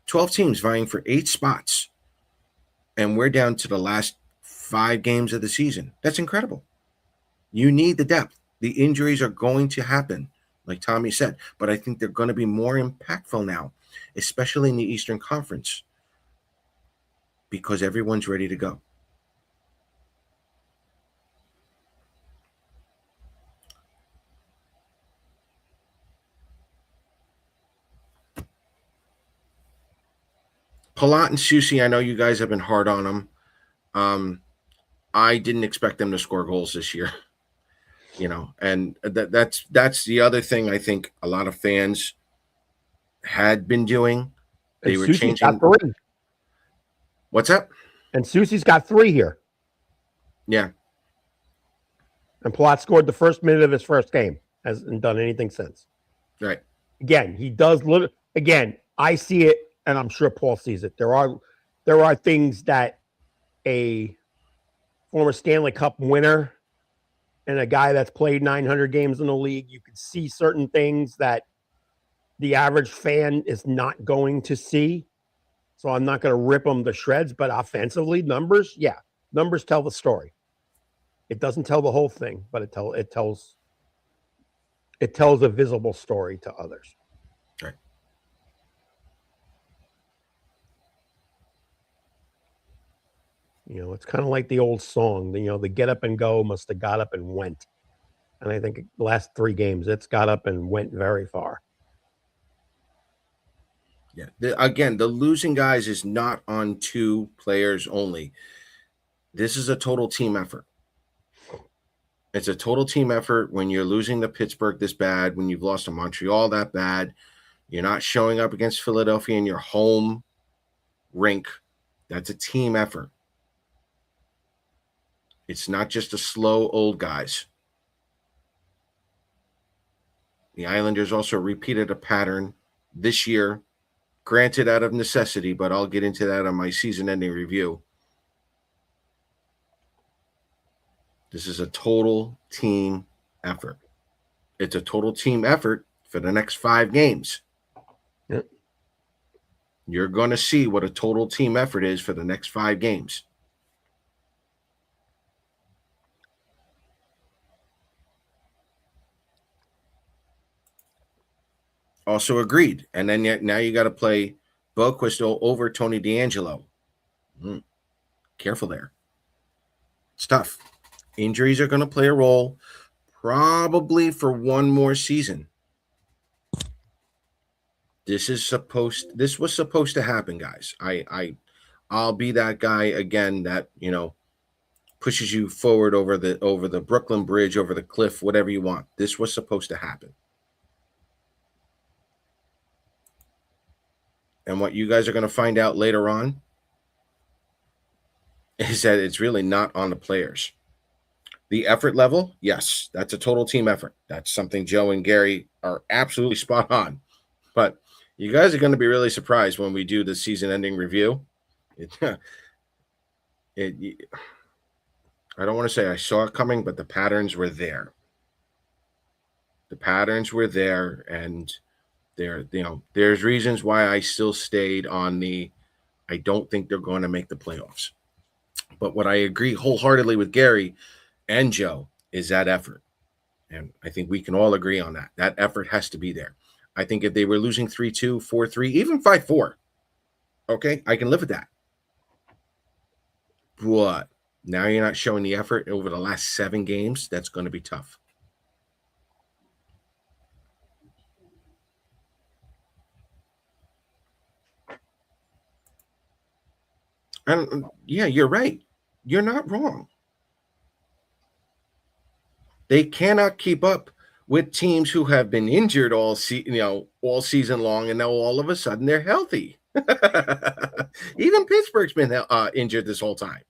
12 teams vying for 8 spots. And we're down to the last 5 games of the season. That's incredible. You need the depth. The injuries are going to happen, like Tommy said. But I think they're going to be more impactful now, especially in the Eastern Conference, because everyone's ready to go. Palat and Susie, I know you guys have been hard on them. I didn't expect them to score goals this year, and that's the other thing I think a lot of fans had been doing. They were
Susie's
changing.
got 3.
What's up?
And Susie's got 3 here.
Yeah.
And Palat scored the first minute of his first game. Hasn't done anything since.
Right.
Again, he does again, I see it, and I'm sure Paul sees it. There are things that a former Stanley Cup winner and a guy that's played 900 games in the league, you can see certain things that the average fan is not going to see. So I'm not going to rip them to shreds, but offensively, numbers tell the story. It doesn't tell the whole thing, but it tells a visible story to others.
Right.
You know, it's kind of like the old song, the get up and go must have got up and went. And I think the last 3 games, it's got up and went very far.
Yeah. Again, the losing guys is not on 2 players only. This is a total team effort. It's a total team effort when you're losing to Pittsburgh this bad, when you've lost to Montreal that bad. You're not showing up against Philadelphia in your home rink. That's a team effort. It's not just a slow old guys. The Islanders also repeated a pattern this year, granted out of necessity, but I'll get into that on my season-ending review. This is a total team effort. It's a total team effort for the next 5 games.
Yep.
You're going to see what a total team effort is for the next 5 games. Also agreed. And then now you got to play Boquist over Tony DeAngelo. Careful there. It's tough. Injuries are going to play a role probably for 1 more season. This was supposed to happen, guys. I'll be that guy again that, pushes you forward over the Brooklyn Bridge, over the cliff, whatever you want. This was supposed to happen. And what you guys are going to find out later on is that it's really not on the players. The effort level, yes, that's a total team effort. That's something Joe and Gary are absolutely spot on. But you guys are going to be really surprised when we do the season-ending review. I don't want to say I saw it coming, but the patterns were there. The patterns were there, and there's reasons why I still stayed on I don't think they're going to make the playoffs. But what I agree wholeheartedly with Gary and Joe is that effort. And I think we can all agree on that. That effort has to be there. I think if they were losing 3-2, 4-3, even 5-4, okay, I can live with that. But now you're not showing the effort over the last 7 games. That's going to be tough. And yeah, you're right. You're not wrong. They cannot keep up with teams who have been injured all season long, and now all of a sudden they're healthy. Even Pittsburgh's been injured this whole time.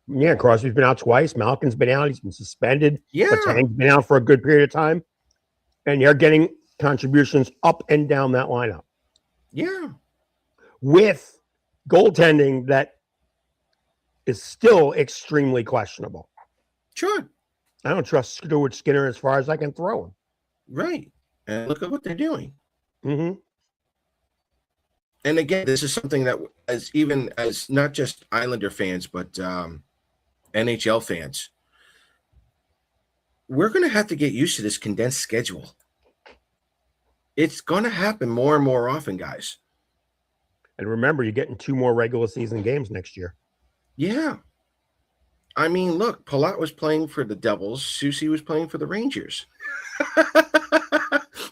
Yeah, Crosby's been out twice. Malkin's been out. He's been suspended.
Yeah.
Tang's been out for a good period of time. And they're getting contributions up and down that lineup.
Yeah.
With goaltending that is still extremely questionable.
Sure.
I don't trust Stuart Skinner as far as I can throw him.
Right. And look at what they're doing.
Mm-hmm.
And again, this is something that as not just Islander fans, but NHL fans, we're going to have to get used to this condensed schedule. It's going to happen more and more often, guys.
And remember, you're getting 2 more regular season games next year.
Yeah. I mean, look, Palat was playing for the Devils. Susie was playing for the Rangers.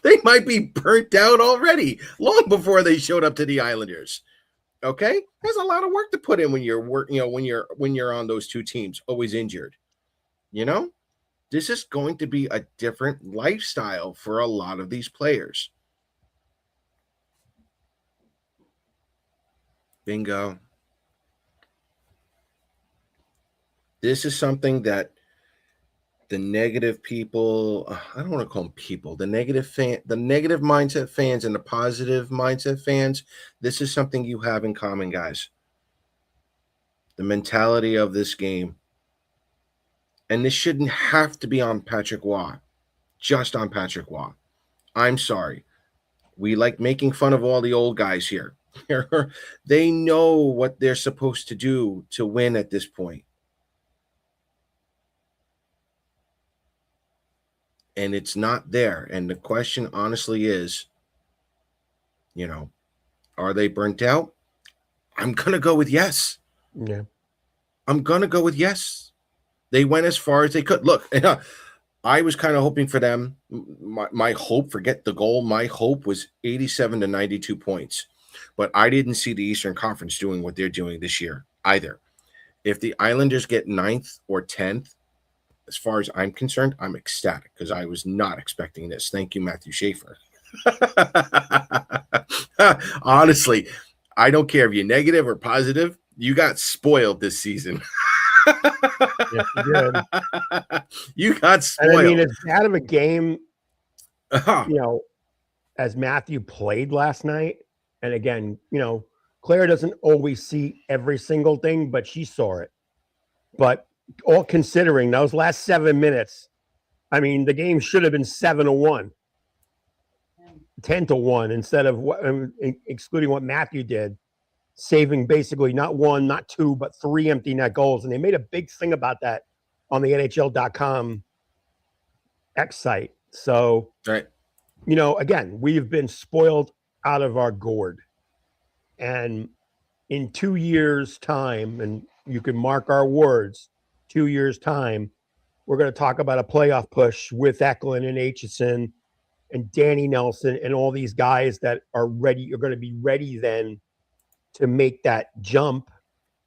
They might be burnt out already long before they showed up to the Islanders. Okay? There's a lot of work to put in when you're on those 2 teams, always injured. This is going to be a different lifestyle for a lot of these players. Bingo. This is something that the negative people, I don't want to call them people, the negative mindset fans and the positive mindset fans, this is something you have in common, guys. The mentality of this game. And this shouldn't have to be on Patrick Waugh, just on Patrick Waugh. I'm sorry. We like making fun of all the old guys here. They know what they're supposed to do to win at this point. And it's not there. And the question honestly is, are they burnt out? I'm going to go with yes.
Yeah.
I'm going to go with yes. They went as far as they could. Look, I was kind of hoping for them. My hope, forget the goal. My hope was 87 to 92 points. But I didn't see the Eastern Conference doing what they're doing this year either. If the Islanders get 9th or 10th, as far as I'm concerned, I'm ecstatic because I was not expecting this. Thank you, Matthew Schaefer. Honestly, I don't care if you're negative or positive. You got spoiled this season.
Yes, you did.
You got spoiled.
And I mean, as bad of a game, as Matthew played last night. And again, Claire doesn't always see every single thing, but she saw it. But all considering those last 7 minutes, I mean, the game should have been 7-1, 10-1 instead of excluding what Matthew did, saving basically not one, not two, but 3 empty net goals. And they made a big thing about that on the NHL.com X site. So,
right.
Again, we've been spoiled out of our gourd. And in 2 years' time, and you can mark our words, 2 years' time, we're going to talk about a playoff push with Eklund and Aitchison and Danny Nelson and all these guys that are ready, are going to be ready then to make that jump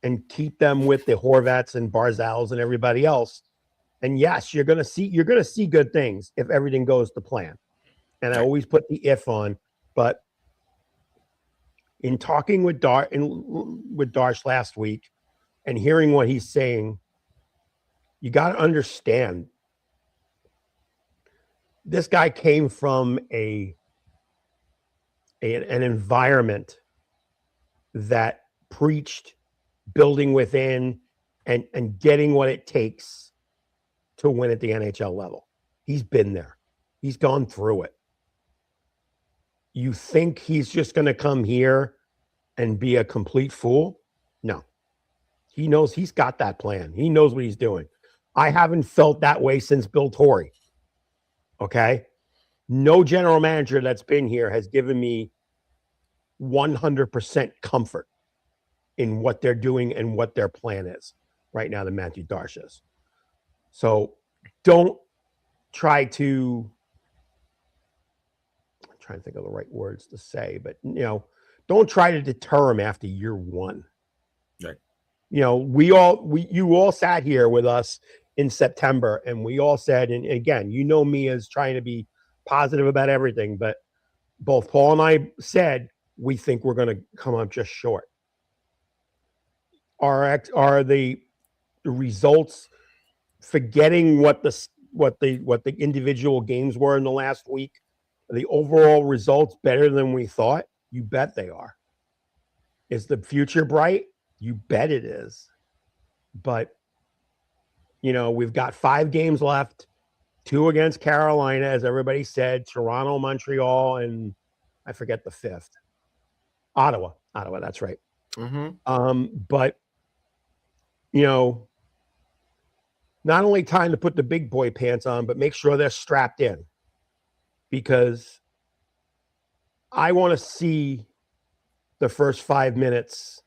and keep them with the Horvats and Barzals and everybody else. And yes, you're going to see good things if everything goes to plan. And I always put the if on, but in talking with Darsh last week and hearing what he's saying, you got to understand this guy came from an environment that preached building within and getting what it takes to win at the NHL level. He's been there. He's gone through it. You think he's just going to come here and be a complete fool? No. He knows he's got that plan. He knows what he's doing. I haven't felt that way since Bill Torrey. Okay? No general manager that's been here has given me 100% comfort in what they're doing and what their plan is right now than Matthew Darsh is. So don't try to, I'm trying to think of the right words to say, but don't try to deter him after year one.
Right.
You all sat here with us in September and we all said, and again, me as trying to be positive about everything, but both Paul and I said, we think we're going to come up just short. Are the results, forgetting what the individual games were in the last week, the overall results better than we thought? You bet they are. Is the future bright? You bet it is. But we've got 5 games left, 2 against Carolina, as everybody said, Toronto, Montreal, and I forget the 5th. Ottawa, that's right.
Mm-hmm.
But not only time to put the big boy pants on, but make sure they're strapped in, because I want to see the first 5 minutes,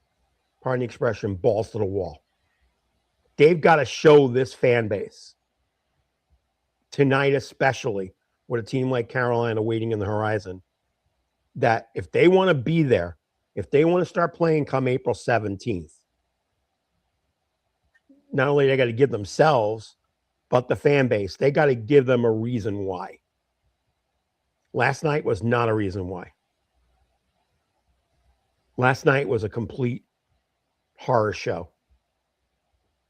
pardon the expression, balls to the wall. They've got to show this fan base tonight, especially with a team like Carolina waiting in the horizon, that if they want to be there, if they want to start playing come April 17th, not only they got to give themselves, but the fan base, they got to give them a reason why. Last night was not a reason why. Last night was a complete horror show.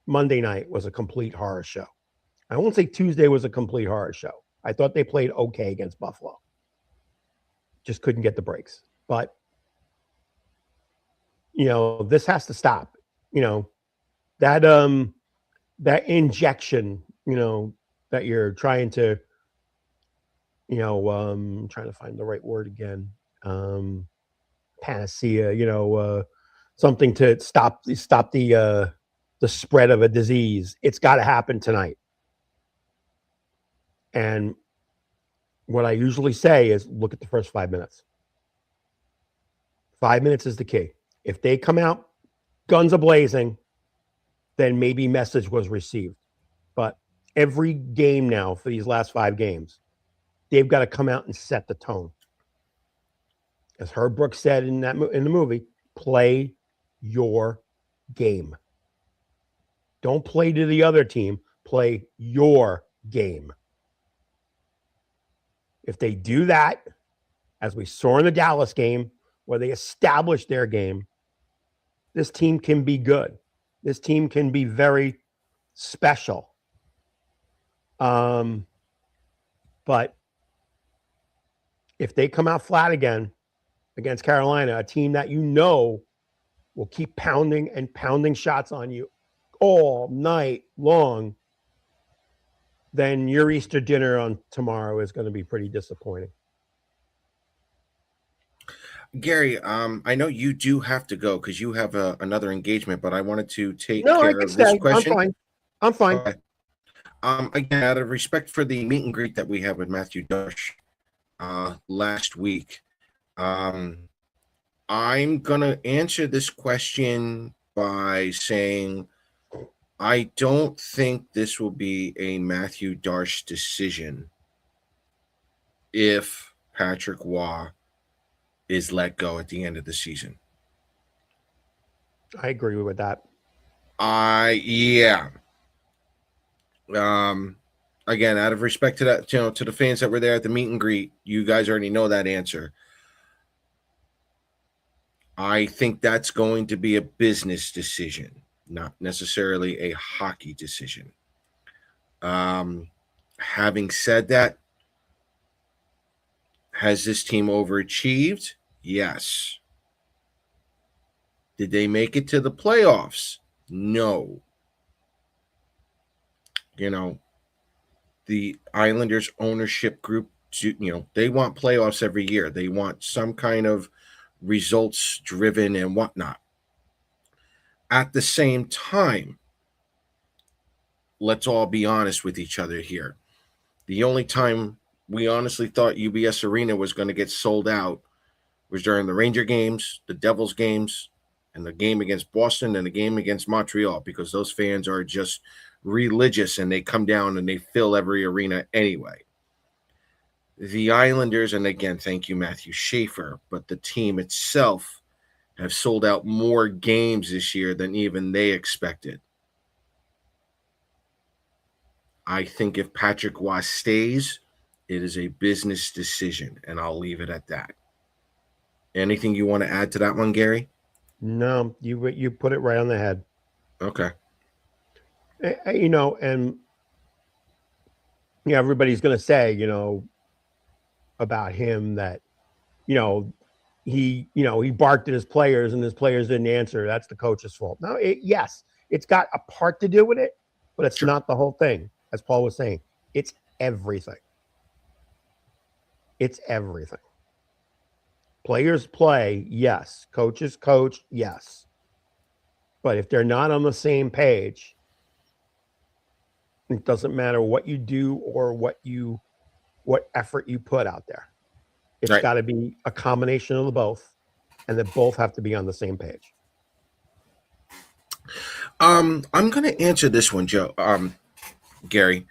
Monday night was a complete horror show. I won't say Tuesday was a complete horror show. I thought they played okay against Buffalo. Just couldn't get the breaks. But, this has to stop. That injection, that you're trying to, trying to find the right word again. panacea, something to stop the spread of a disease. It's got to happen tonight. And what I usually say is look at the first 5 minutes. 5 minutes is the key. If they come out guns a-blazing, then maybe message was received. But every game now for these last 5 games, they've got to come out and set the tone. As Herb Brooks said in the movie, play your game. Don't play to the other team. Play your game. If they do that, as we saw in the Dallas game, where they establish their game, this team can be good. This team can be very special. But if they come out flat again against Carolina, a team that will keep pounding and pounding shots on you all night long, then your Easter dinner on tomorrow is going to be pretty disappointing.
Gary, I know you do have to go because you have another engagement, but I wanted to take care of this question.
I'm fine.
Okay. Again, out of respect for the meet and greet that we had with Matthew Darsh last week, I'm going to answer this question by saying I don't think this will be a Matthew Darsh decision if Patrick Waugh is let go at the end of the season.
I agree with that.
Yeah. Again, out of respect to that, to the fans that were there at the meet and greet, you guys already know that answer. I think that's going to be a business decision, not necessarily a hockey decision. Having said that, has this team overachieved? Yes. Did they make it to the playoffs? No. The Islanders ownership group, they want playoffs every year. They want some kind of results driven and whatnot. At the same time, let's all be honest with each other here. The only time we honestly thought UBS Arena was going to get sold out was during the Ranger games, the Devils games, and the game against Boston and the game against Montreal, because those fans are just religious and they come down and they fill every arena anyway. The Islanders, and again, thank you, Matthew Schaefer, but the team itself have sold out more games this year than even they expected. I think if Patrick Waugh stays, it is a business decision, and I'll leave it at that. Anything you want to add to that one, Gary?
No, you put it right on the head.
Okay.
And everybody's going to say, about him that, he barked at his players and his players didn't answer. That's the coach's fault. No, yes, it's got a part to do with it, but it's not the whole thing. As Paul was saying, it's everything. It's everything. Players play, yes. Coaches coach, yes. But if they're not on the same page, it doesn't matter what you do or what effort you put out there. It's got to be a combination of the both, and they both have to be on the same page.
I'm going to answer this one, Joe. Gary,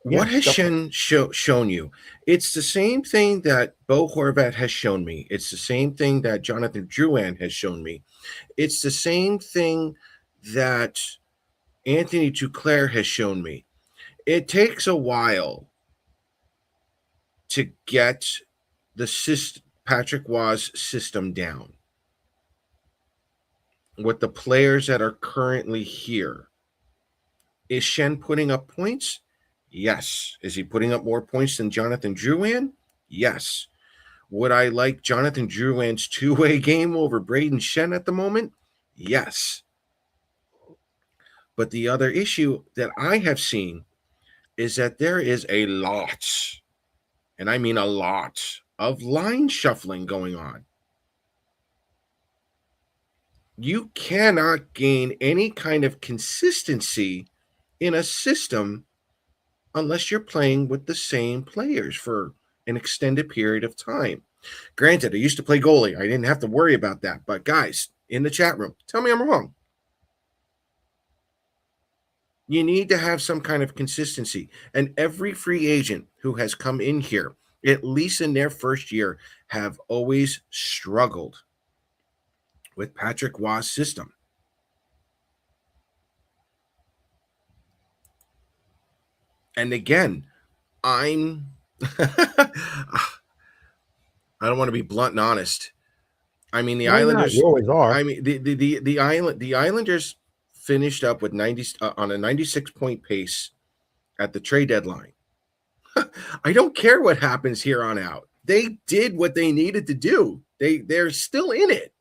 what has Shen shown you? It's the same thing that Bo Horvat has shown me. It's the same thing that Jonathan Drouin has shown me. It's the same thing that Anthony Duclair has shown me. It takes a while to get the Patrick Waugh's system down with the players that are currently here. Is Shen putting up points? Yes. Is he putting up more points than Jonathan Drouin? Yes. Would I like Jonathan Drouin's two-way game over Braden Shen at the moment? Yes. But the other issue that I have seen is that there is a lot, and I mean a lot, of line shuffling going on. You cannot gain any kind of consistency in a system unless you're playing with the same players for an extended period of time. Granted, I used to play goalie. I didn't have to worry about that. But guys, in the chat room, tell me I'm wrong. You need to have some kind of consistency. And every free agent who has come in here, at least in their first year, have always struggled with Patrick Waugh's system. And again, I don't want to be blunt and honest. I mean, the Islanders.
You always are.
I mean, the Islanders finished up with 90 on a 96-point pace at the trade deadline. I don't care what happens here on out. They did what they needed to do. They're still in it.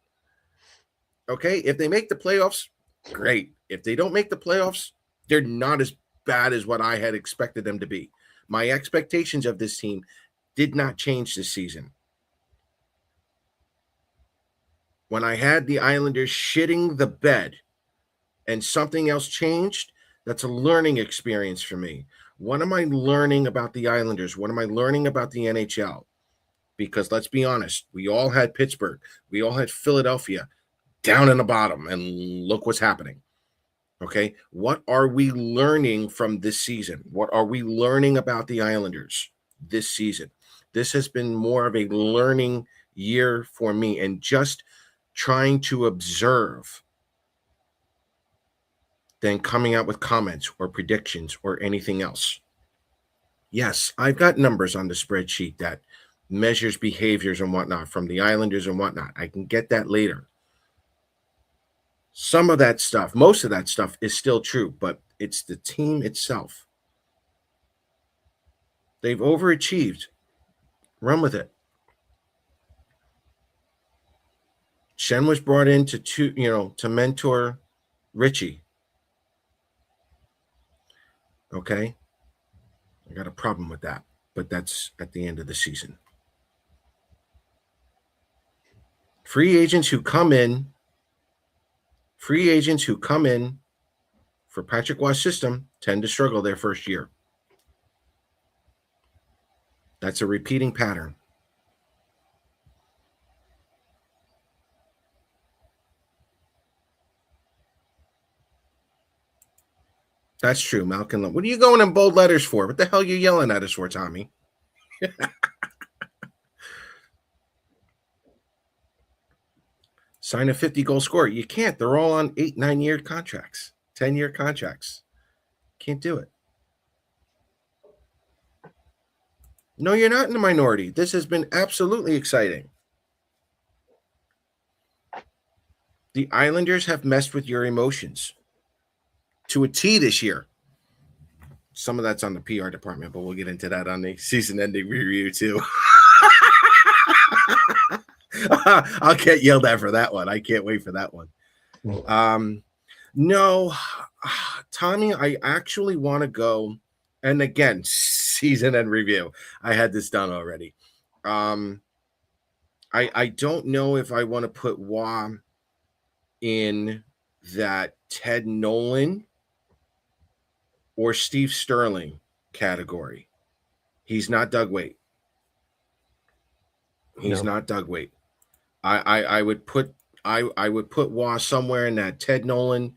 Okay, if they make the playoffs, great. If they don't make the playoffs, they're not as bad as what I had expected them to be. My expectations of this team did not change this season. When I had the Islanders shitting the bed and something else changed, that's a learning experience for me. What am I learning about the Islanders? What am I learning about the NHL? Because let's be honest, we all had Pittsburgh. We all had Philadelphia down in the bottom, and look what's happening. Okay, what are we learning from this season? What are we learning about the Islanders this season? This has been more of a learning year for me, and just trying to observe than coming out with comments or predictions or anything else. Yes, I've got numbers on the spreadsheet that measures behaviors and whatnot from the Islanders and whatnot. I can get that later. Some of that stuff, most of that stuff is still true, but it's the team itself. They've overachieved. Run with it. Shen was brought in to mentor Richie. Okay. I got a problem with that, but that's at the end of the season. Free agents who come in for Patrick Waugh's system tend to struggle their first year. That's a repeating pattern. That's true, Malcolm. What are you going in bold letters for? What the hell are you yelling at us for, Tommy? Sign a 50-goal scorer. You can't. They're all on 8, 9-year contracts, 10-year contracts. Can't do it. No, you're not in the minority. This has been absolutely exciting. The Islanders have messed with your emotions to a T this year. Some of that's on the PR department, but we'll get into that on the season-ending review too. I'll get yelled at for that one. I can't wait for that one. No, Tommy, I actually want to go, and again, season-end review. I had this done already. I don't know if I want to put Waugh in that Ted Nolan or Steve Sterling category. He's not Doug Weight. He's not Doug Weight. I would put Waugh somewhere in that Ted Nolan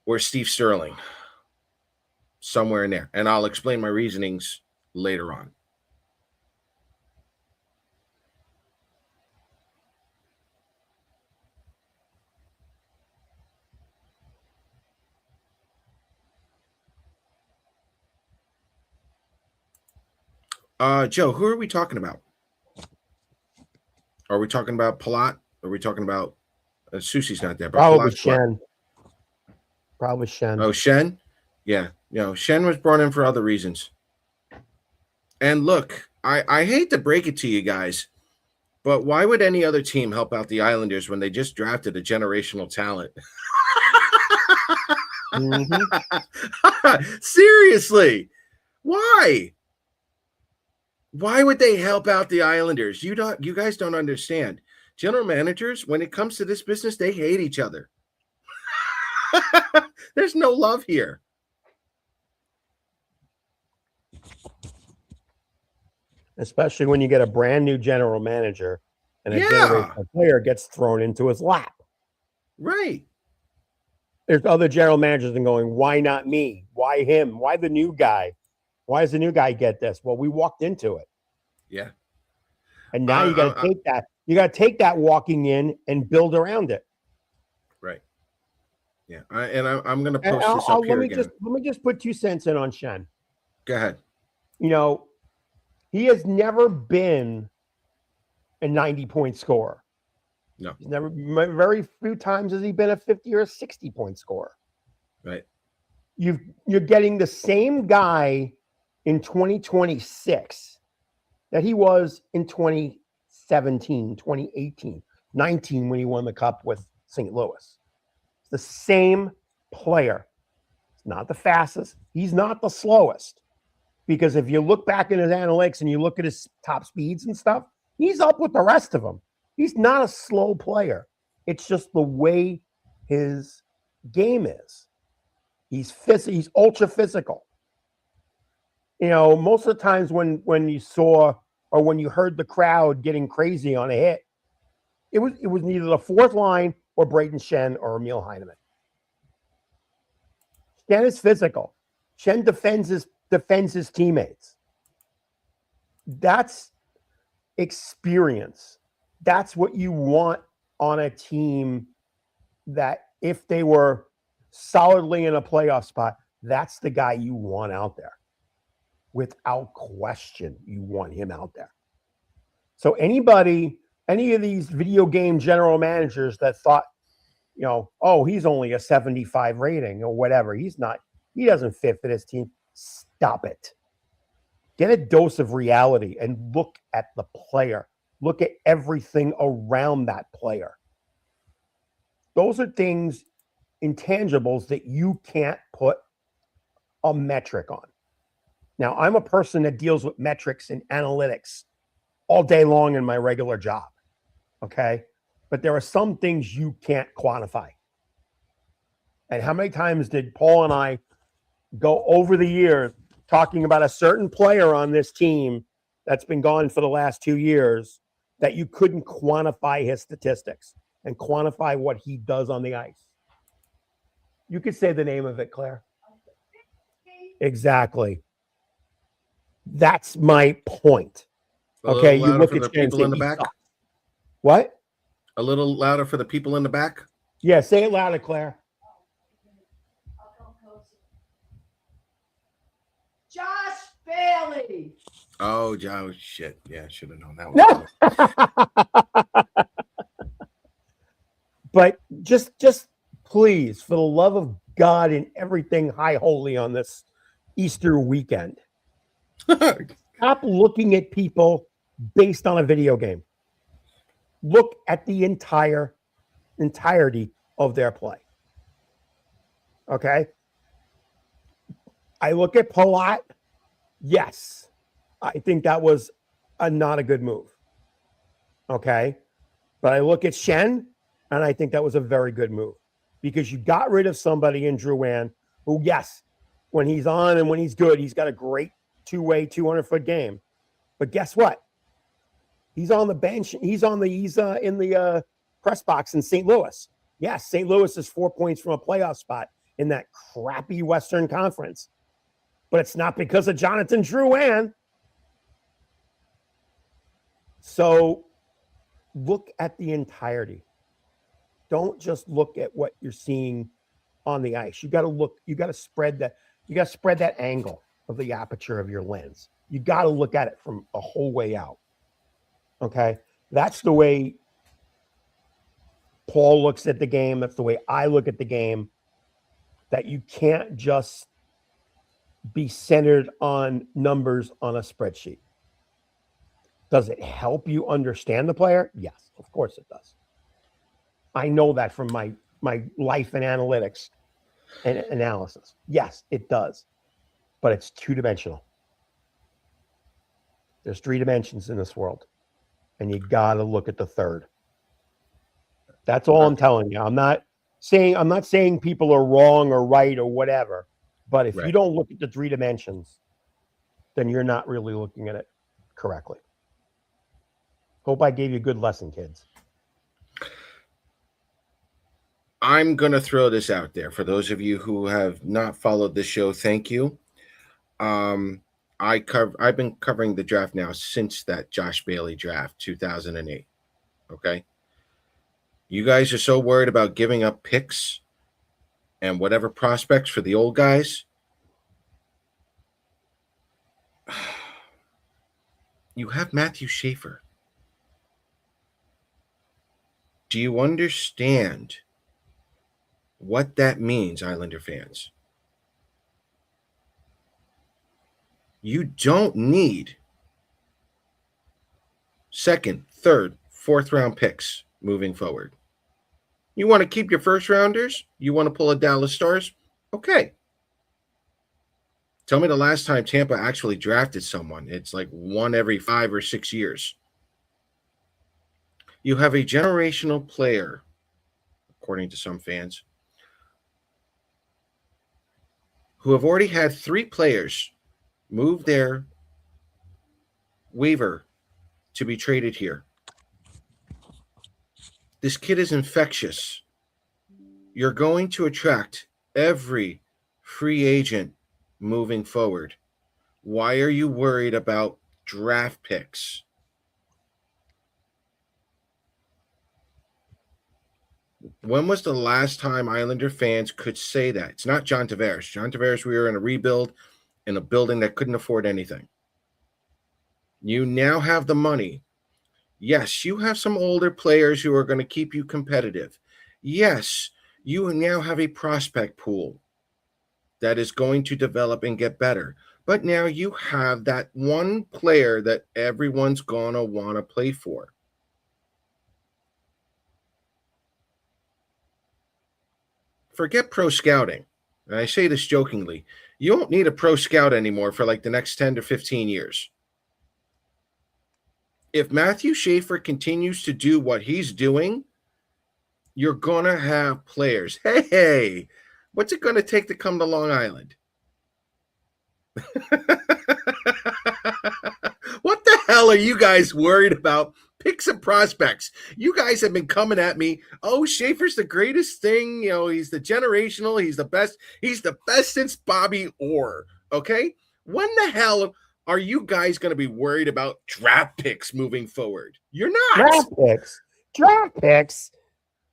or Steve Sterling, somewhere in there, and I'll explain my reasonings later on. Joe, who are we talking about? Are we talking about Palat? Are we talking about Susie's not there? But
Probably
Palat's
Shen. Probably Shen.
Oh, Shen? Yeah. Shen was brought in for other reasons. And look, I hate to break it to you guys, but why would any other team help out the Islanders when they just drafted a generational talent? Mm-hmm. Seriously. Why? Why would they help out the Islanders? You guys don't understand. General managers, when it comes to this business, they hate each other. There's no love here.
Especially when you get a brand new general manager and a
Yeah.
generational player gets thrown into his lap.
Right.
There's other general managers and going, why not me? Why him? Why the new guy? Why does the new guy get this? Well, we walked into it.
Yeah.
And now you got to take that. You got to take that walking in and build around it.
Right. Yeah. I'm going to post this up here again.
Let me just put 2 cents in on Shen.
Go ahead.
You know, he has never been a 90-point scorer.
No.
He's never, very few times has he been a 50 or a 60-point scorer.
Right.
You're getting the same guy in 2026 that he was in 2017, 2018, 19 when he won the cup with St. Louis. It's the same player. It's not the fastest. He's not the slowest. Because if you look back in his analytics and you look at his top speeds and stuff, he's up with the rest of them. He's not a slow player. It's just the way his game is. He's ultra physical. You know, most of the times when you saw or when you heard the crowd getting crazy on a hit, it was neither the fourth line or Braden Shen or Emil Heineman. Shen is physical. Shen defends his teammates. That's experience. That's what you want on a team that if they were solidly in a playoff spot, that's the guy you want out there. Without question, you want him out there. So any of these video game general managers that thought, you know, oh, he's only a 75 rating or whatever. He doesn't fit for this team. Stop it. Get a dose of reality and look at the player. Look at everything around that player. Those are things, intangibles that you can't put a metric on. Now, I'm a person that deals with metrics and analytics all day long in my regular job. Okay? But there are some things you can't quantify. And how many times did Paul and I go over the years talking about a certain player on this team that's been gone for the last 2 years that you couldn't quantify his statistics and quantify what he does on the ice? You could say the name of it, Claire. Exactly. That's my point. Okay, you look at
people in the back.
What?
A little louder for the people in the back.
Yeah, say it louder, Claire.
Josh Bailey.
Oh, Josh, shit. Yeah, I should have known that one.
No. But just please, for the love of God and everything high holy on this Easter weekend, stop looking at people based on a video game. Look at the entirety of their play. Okay? I look at Palat. Yes, I think that was not a good move. Okay? But I look at Shen, and I think that was a very good move because you got rid of somebody in Drouin who, yes, when he's on and when he's good, he's got a great two-way 200-foot game. But guess what? He's on the bench. He's in the press box in St. Louis. Yes, St. Louis is 4 points from a playoff spot in that crappy Western Conference. But it's not because of Jonathan Drouin. So look at the entirety. Don't just look at what you're seeing on the ice. You got to spread that angle of the aperture of your lens. You got to look at it from the whole way out. Okay? That's the way Paul looks at the game. That's the way I look at the game. That you can't just be centered on numbers on a spreadsheet. Does it help you understand the player? Yes, of course it does. I know that from my life in analytics and analysis. Yes, it does. But it's two-dimensional. There's 3 dimensions in this world, and you got to look at the third. That's all I'm telling you. I'm not saying people are wrong or right or whatever, but if you don't look at the 3 dimensions, then you're not really looking at it correctly. Hope I gave you a good lesson, kids.
I'm going to throw this out there for those of you who have not followed the show. Thank you. I've been covering the draft now since that Josh Bailey draft, 2008. Okay. You guys are so worried about giving up picks and whatever prospects for the old guys. You have Matthew Schaefer. Do you understand what that means, Islander fans? You don't need second, third, fourth round picks moving forward. You want to keep your first rounders? You want to pull a Dallas Stars? Okay. Tell me the last time Tampa actually drafted someone. It's like one every 5 or 6 years. You have a generational player, according to some fans, who have already had 3 players move their waiver to be traded here. This kid is infectious. You're going to attract every free agent moving forward. Why are you worried about draft picks? When was the last time Islander fans could say that? It's not John Tavares. John Tavares, we were in a rebuild in a building that couldn't afford anything. You now have the money. Yes, you have some older players who are going to keep you competitive. Yes, you now have a prospect pool that is going to develop and get better. But now you have that one player that everyone's going to want to play for. Forget pro scouting. And I say this jokingly. You don't need a pro scout anymore for like the next 10 to 15 years. If Matthew Schaefer continues to do what he's doing, you're going to have players. Hey, what's it going to take to come to Long Island? What the hell are you guys worried about? Picks and prospects. You guys have been coming at me. Oh, Schaefer's the greatest thing. You know, he's the generational. He's the best. He's the best since Bobby Orr. Okay? When the hell are you guys going to be worried about draft picks moving forward? You're not.
Draft picks. Draft picks.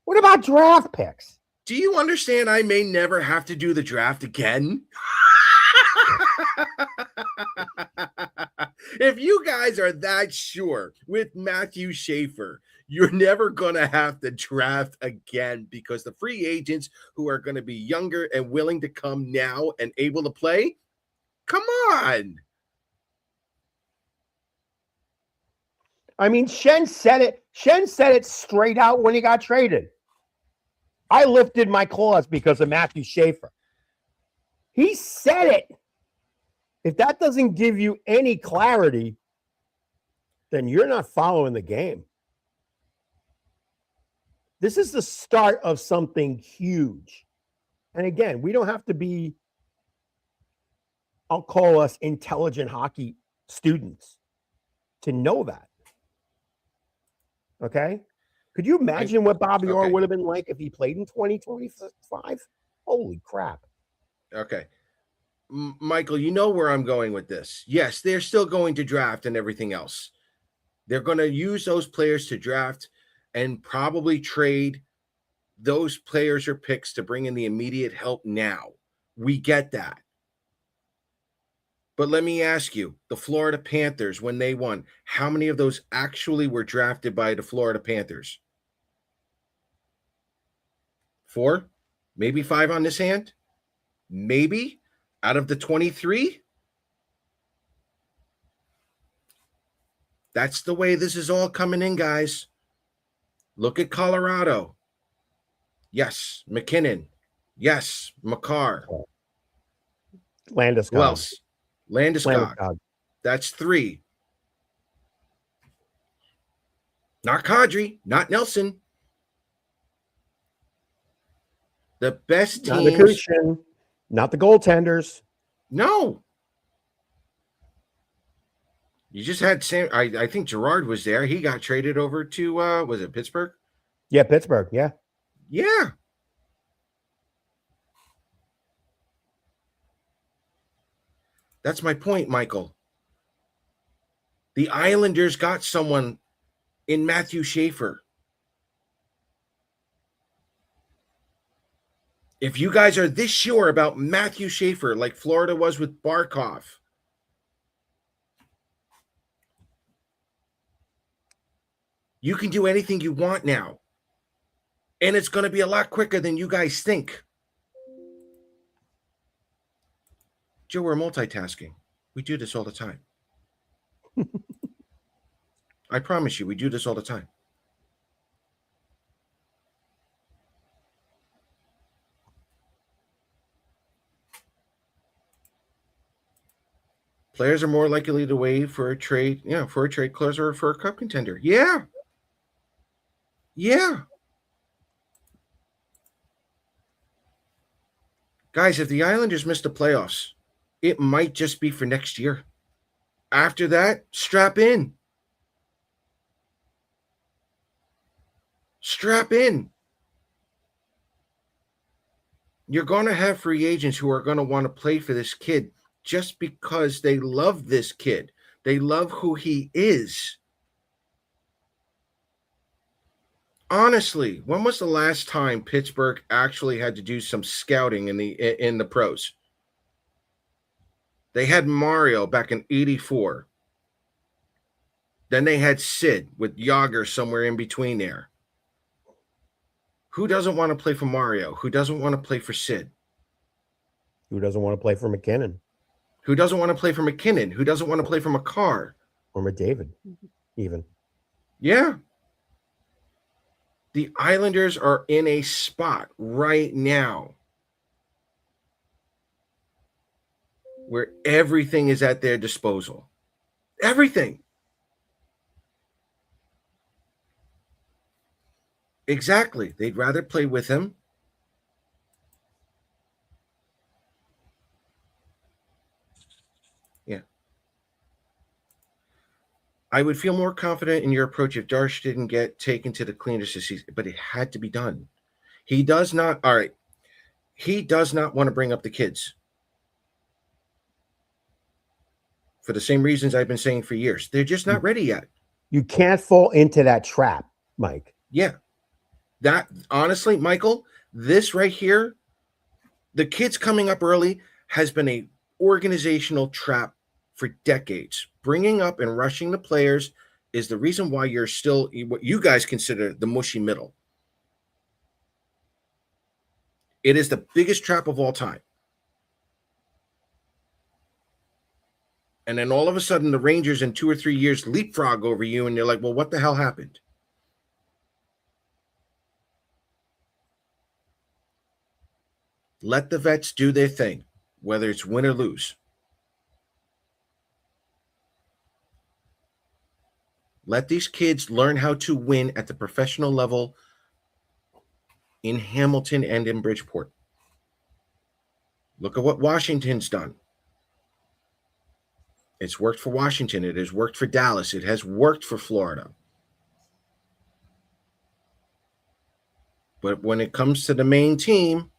What about draft picks?
Do you understand I may never have to do the draft again? If you guys are that sure with Matthew Schaefer, you're never going to have to draft again because the free agents who are going to be younger and willing to come now and able to play, come on.
I mean, Shen said it. Shen said it straight out when he got traded. I lifted my claws because of Matthew Schaefer. He said it. If that doesn't give you any clarity, then you're not following the game. This is the start of something huge. And again, we don't have to be, I'll call us intelligent hockey students to know that. Okay? Could you imagine what Bobby Orr would have been like if he played in 2025? Holy crap.
Okay. Michael, you know where I'm going with this. Yes, they're still going to draft and everything else. They're going to use those players to draft and probably trade those players or picks to bring in the immediate help now. We get that. But let me ask you, the Florida Panthers, when they won, how many of those actually were drafted by the Florida Panthers? 4? Maybe 5 on this hand? Maybe? Out of the 23? That's the way this is all coming in, guys. Look at Colorado. Yes, McKinnon. Yes, Makar.
Landeskog.
Who else? Landeskog. That's 3. Not Kadri, not Nelson. The best
Not the
teams.
Kushin, not the goaltenders.
No. You just had Sam. I think Gerard was there. He got traded over to was it Pittsburgh?
Yeah, Pittsburgh. Yeah.
Yeah. That's my point, Michael. The Islanders got someone in Matthew Schaefer. If you guys are this sure about Matthew Schaefer, like Florida was with Barkov, you can do anything you want now. And it's going to be a lot quicker than you guys think. Joe, we're multitasking. We do this all the time. I promise you, we do this all the time. Players are more likely to wait for a trade, for a trade clause or for a cup contender. Yeah. Yeah. Guys, if the Islanders miss the playoffs, it might just be for next year. After that, strap in. Strap in. You're going to have free agents who are going to want to play for this kid just because they love this kid. They love who he is. Honestly, when was the last time Pittsburgh actually had to do some scouting in the pros? They had Mario back in '84. Then they had Sid with Yager somewhere in between there. Who doesn't want to play for Mario? Who doesn't want to play for Sid?
Who doesn't want to play for McKinnon
Who doesn't want to play for McKinnon? Who doesn't want to play for McCarr?
or McDavid, even?
Yeah. The Islanders are in a spot right now where everything is at their disposal. Everything. Exactly. They'd rather play with him. Yeah. I would feel more confident in your approach if Darsh didn't get taken to the cleaners this season, but it had to be done. He does not. All right. He does not want to bring up the kids for the same reasons I've been saying for years. They're just not ready yet.
You can't fall into that trap, Mike.
Yeah. That, honestly, Michael, this right here, the kids coming up early has been a organizational trap for decades. Bringing up and rushing the players is the reason why you're still what you guys consider the mushy middle. It is the biggest trap of all time. And then all of a sudden, the Rangers in 2 or 3 years leapfrog over you, and you're like, well, what the hell happened? Let the vets do their thing, whether it's win or lose. Let these kids learn how to win at the professional level in Hamilton and in Bridgeport. Look at what Washington's done. It's worked for Washington. It has worked for Dallas. It has worked for Florida. But when it comes to the main team,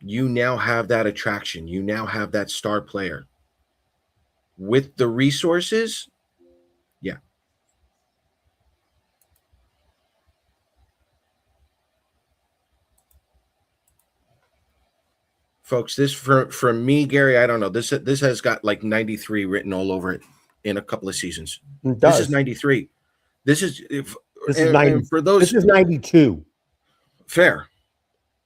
you now have that attraction. You now have that star player. With the resources, yeah. Folks, this for me, Gary, I don't know. This has got like 93 written all over it in a couple of seasons.
It does.
This is 93. This is
90.
for those.
This is 92.
Fair.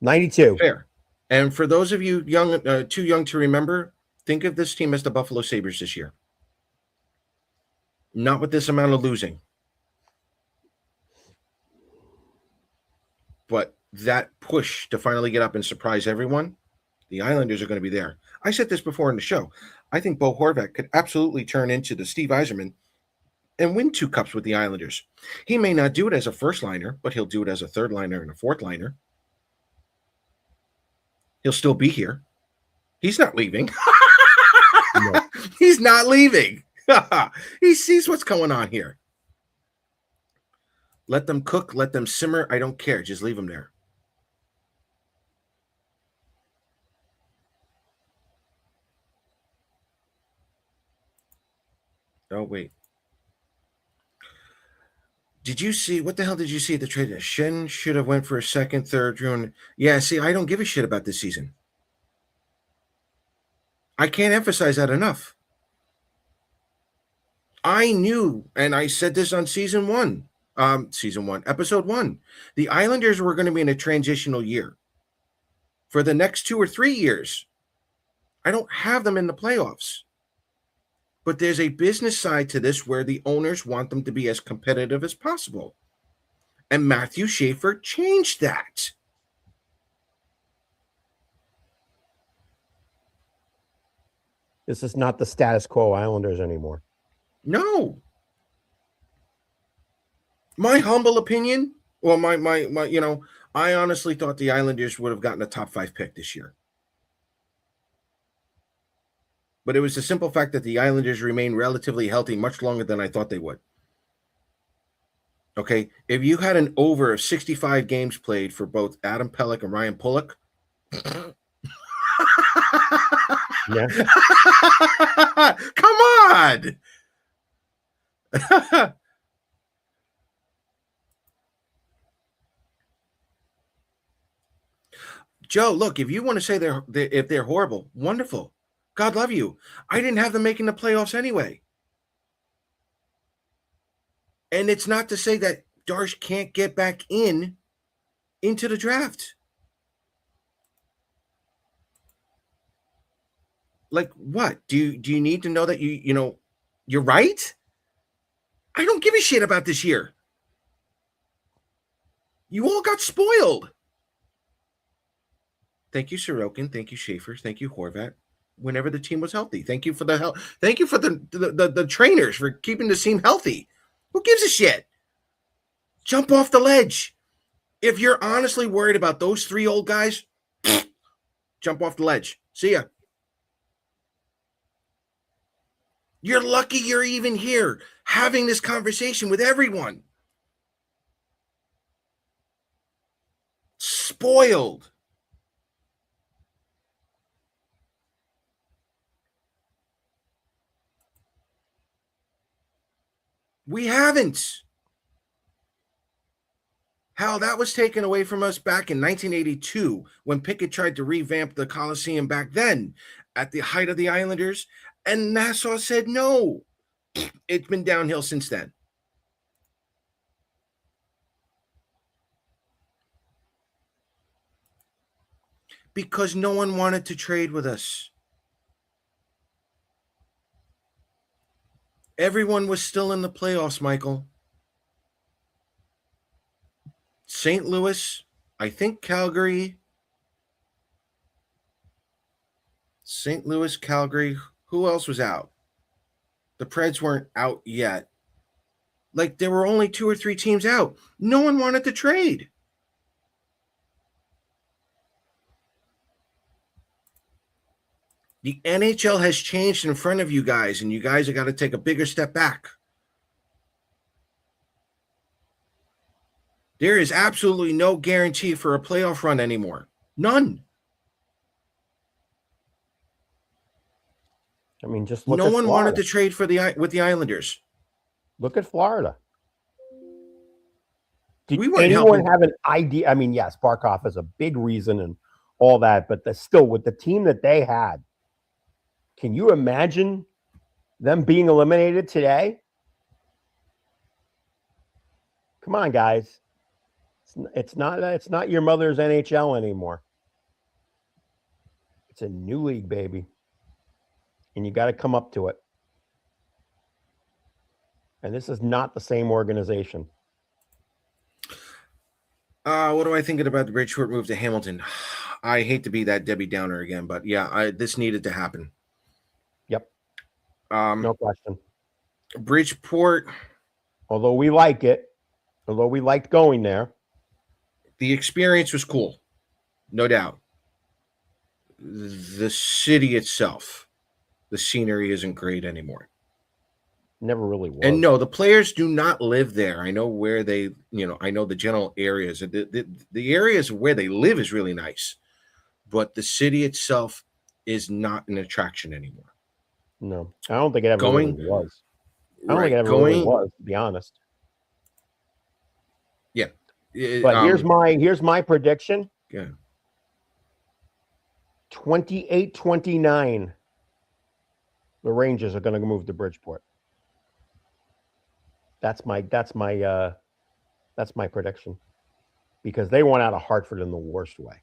92.
Fair. And for those of you young, too young to remember, think of this team as the Buffalo Sabres this year. Not with this amount of losing. But that push to finally get up and surprise everyone, the Islanders are going to be there. I said this before in the show. I think Bo Horvat could absolutely turn into the Steve Yzerman and win 2 cups with the Islanders. He may not do it as a first liner, but he'll do it as a third liner and a fourth liner. He'll still be here. He's not leaving.
No.
He's not leaving. He sees what's going on here. Let them cook, let them simmer. I don't care. Just leave them there. Oh, wait. Did you see, what the hell did you see at the trade? Shen should have went for a second, third round. Yeah, see, I don't give a shit about this season. I can't emphasize that enough. I knew, and I said this on episode 1, the Islanders were going to be in a transitional year. For the next 2 or 3 years, I don't have them in the playoffs. But there's a business side to this where the owners want them to be as competitive as possible. And Matthew Schaefer changed that.
This is not the status quo Islanders anymore.
No. My humble opinion, well, my I honestly thought the Islanders would have gotten a top 5 pick this year. But it was the simple fact that the Islanders remain relatively healthy much longer than I thought they would. Okay, if you had an over of 65 games played for both Adam Pelech and Ryan Pulock,
Yeah.
come on. Joe, look, if you want to say if they're horrible, wonderful. God love you. I didn't have them making the playoffs anyway. And it's not to say that Darsh can't get back into the draft. Like what? Do you need to know that you're right? I don't give a shit about this year. You all got spoiled. Thank you, Sorokin. Thank you, Schaefer. Thank you, Horvat. Whenever the team was healthy. Thank you for the help. Thank you for the trainers for keeping the team healthy. Who gives a shit? Jump off the ledge. If you're honestly worried about those 3 old guys, jump off the ledge. See ya. You're lucky you're even here having this conversation with everyone. Spoiled. We haven't. Hell, that was taken away from us back in 1982 when Pickett tried to revamp the Coliseum back then at the height of the Islanders, and Nassau said no. It's been downhill since then. Because no one wanted to trade with us. Everyone was still in the playoffs, Michael. St. Louis, I think Calgary. St. Louis, Calgary. Who else was out? The Preds weren't out yet. Like, there were only 2 or 3 teams out. No one wanted to trade. The NHL has changed in front of you guys, and you guys have got to take a bigger step back. There is absolutely no guarantee for a playoff run anymore. None.
I mean, just look
No
at
one
Florida.
wanted to trade with the Islanders.
Look at Florida. Did
We weren't
anyone
helping.
have an idea? I mean, yes, Barkov is a big reason and all that, but still, with the team that they had, can you imagine them being eliminated today? Come on, guys. It's not your mother's NHL anymore. It's a new league, baby. And you got to come up to it. And this is not the same organization.
What do I think about the Bridgeport move to Hamilton? I hate to be that Debbie Downer again, but yeah, this needed to happen.
Yep.
No
question.
Bridgeport,
although we like it, although we liked going there.
The experience was cool, no doubt. The city itself, the scenery isn't great anymore.
Never really was.
And no, the players do not live there. I know where they, I know the general areas. The areas where they live is really nice, but the city itself is not an attraction anymore.
No, I don't think it ever really was. I don't think it ever really was, to be honest.
Yeah.
But here's my prediction.
Yeah.
28-29, the Rangers are going to move to Bridgeport. That's my prediction, because they went out of Hartford in the worst way.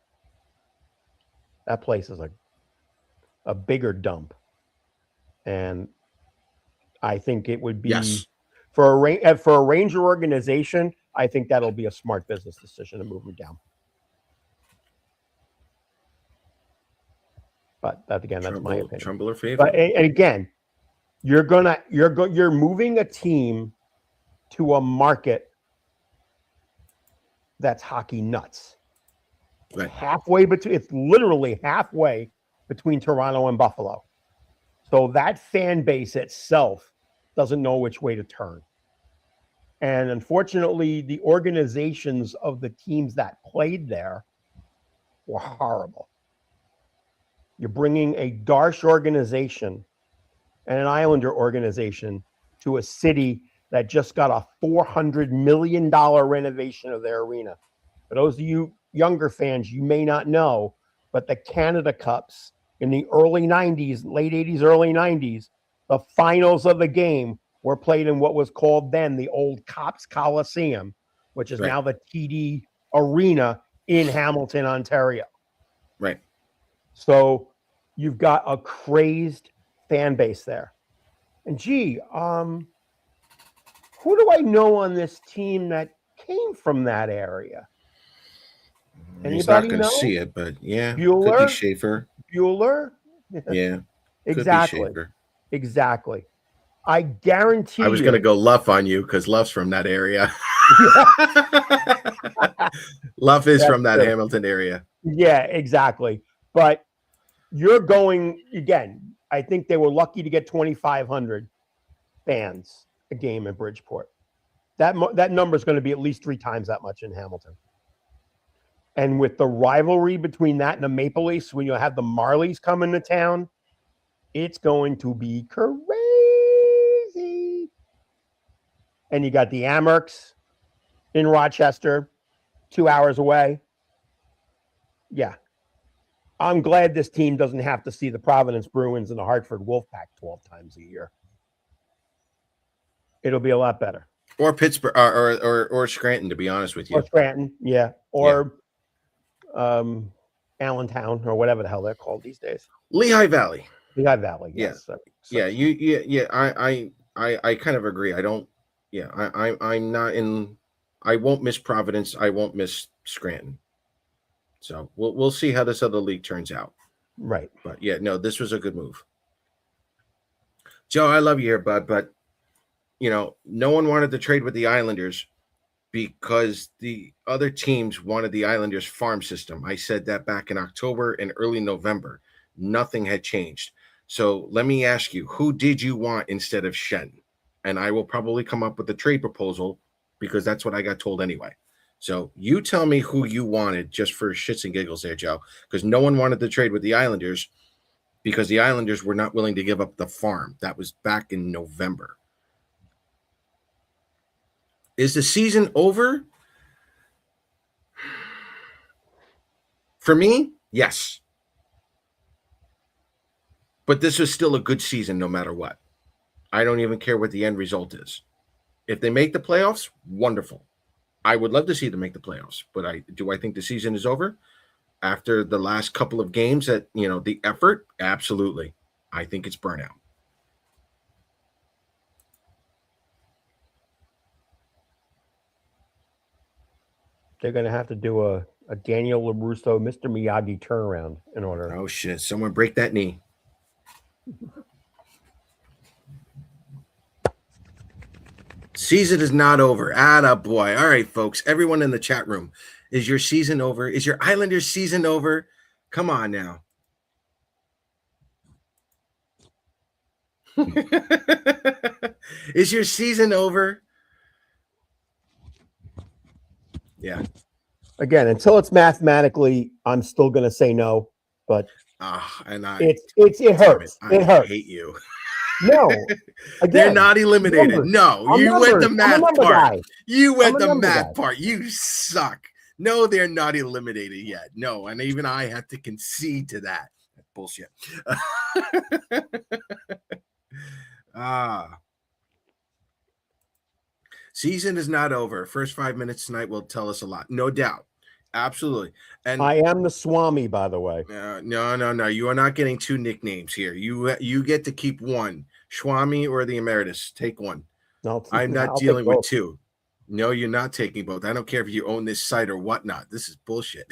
That place is a bigger dump, and I think it would be for a Ranger organization. I think that'll be a smart business decision to move them down. But that's my opinion.
Trumbull or favor.
But and again, you're moving a team to a market that's hockey nuts.
Right.
It's literally halfway between Toronto and Buffalo. So that fan base itself doesn't know which way to turn. And unfortunately, the organizations of the teams that played there were horrible. You're bringing a Darsh organization and an Islander organization to a city that just got a $400 million renovation of their arena. For those of you younger fans, you may not know, but the Canada Cups in the early 90s, late 80s, early 90s, the finals of the game were played in what was called then the old Cops Coliseum, which is now the TD Arena in Hamilton, Ontario.
Right.
So you've got a crazed fan base there. And who do I know on this team that came from that area?
He's not going to see it, but yeah,
Bueller,
could be Schaefer.
Bueller,
yeah,
exactly,
could be Schaefer.
Exactly. I guarantee.
I was going to go Luff on you because Luff's from that area. Luff is from that Hamilton area.
Yeah, exactly. But you're going again. I think they were lucky to get 2,500 fans a game in Bridgeport. That number is going to be at least 3 times that much in Hamilton. And with the rivalry between that and the Maple Leafs, when you have the Marlies coming to town, it's going to be crazy. And you got the Amerks in Rochester, 2 hours away. Yeah. I'm glad this team doesn't have to see the Providence Bruins and the Hartford Wolfpack 12 times a year. It'll be a lot better.
Or Pittsburgh or Scranton, to be honest with you.
Or Scranton, yeah. Or Allentown, or whatever the hell they're called these days.
Lehigh Valley.
Lehigh Valley, yes.
I kind of agree. I don't. Yeah, I'm not in. I won't miss Providence. I won't miss Scranton. So we'll see how this other league turns out.
Right.
But yeah, no, this was a good move. Joe, I love you here, bud, but no one wanted to trade with the Islanders because the other teams wanted the Islanders farm system. I said that back in October and early November. Nothing had changed. So let me ask you, who did you want instead of Shen? And I will probably come up with a trade proposal because that's what I got told anyway. So you tell me who you wanted just for shits and giggles there, Joe, because no one wanted to trade with the Islanders because the Islanders were not willing to give up the farm. That was back in November. Is the season over? For me, yes. But this is still a good season no matter what. I don't even care what the end result is. If they make the playoffs, wonderful. I would love to see them make the playoffs, but do I think the season is over after the last couple of games that, the effort? Absolutely. I think it's burnout.
They're going to have to do a Daniel LaRusso, Mr. Miyagi turnaround in order.
Oh, shit. Someone break that knee. Season is not over. Atta boy. All right, folks. Everyone in the chat room. Is your season over? Is your Islanders season over? Come on now. Is your season over? Yeah.
Again, until it's mathematically, I'm still going to say no. But
And
it
damn
hurts.
It
It hurts.
hate you.
No, again,
They're not eliminated.
numbers.
No,
I'm
you went the
numbers. I'm a
math
number
part.
guy.
You went
I'm a
the
number
math
guy.
part. You suck. No, they're not eliminated yet. No, and even I have to concede to that. Bullshit. Season is not over. First 5 minutes tonight will tell us a lot. No doubt. Absolutely. And
I am the Swami, by the way.
no. You are not getting two nicknames here. You get to keep one. Swami or the Emeritus. Take one. I'm not dealing with two. No, you're not taking both. I don't care if you own this site or whatnot. This is bullshit.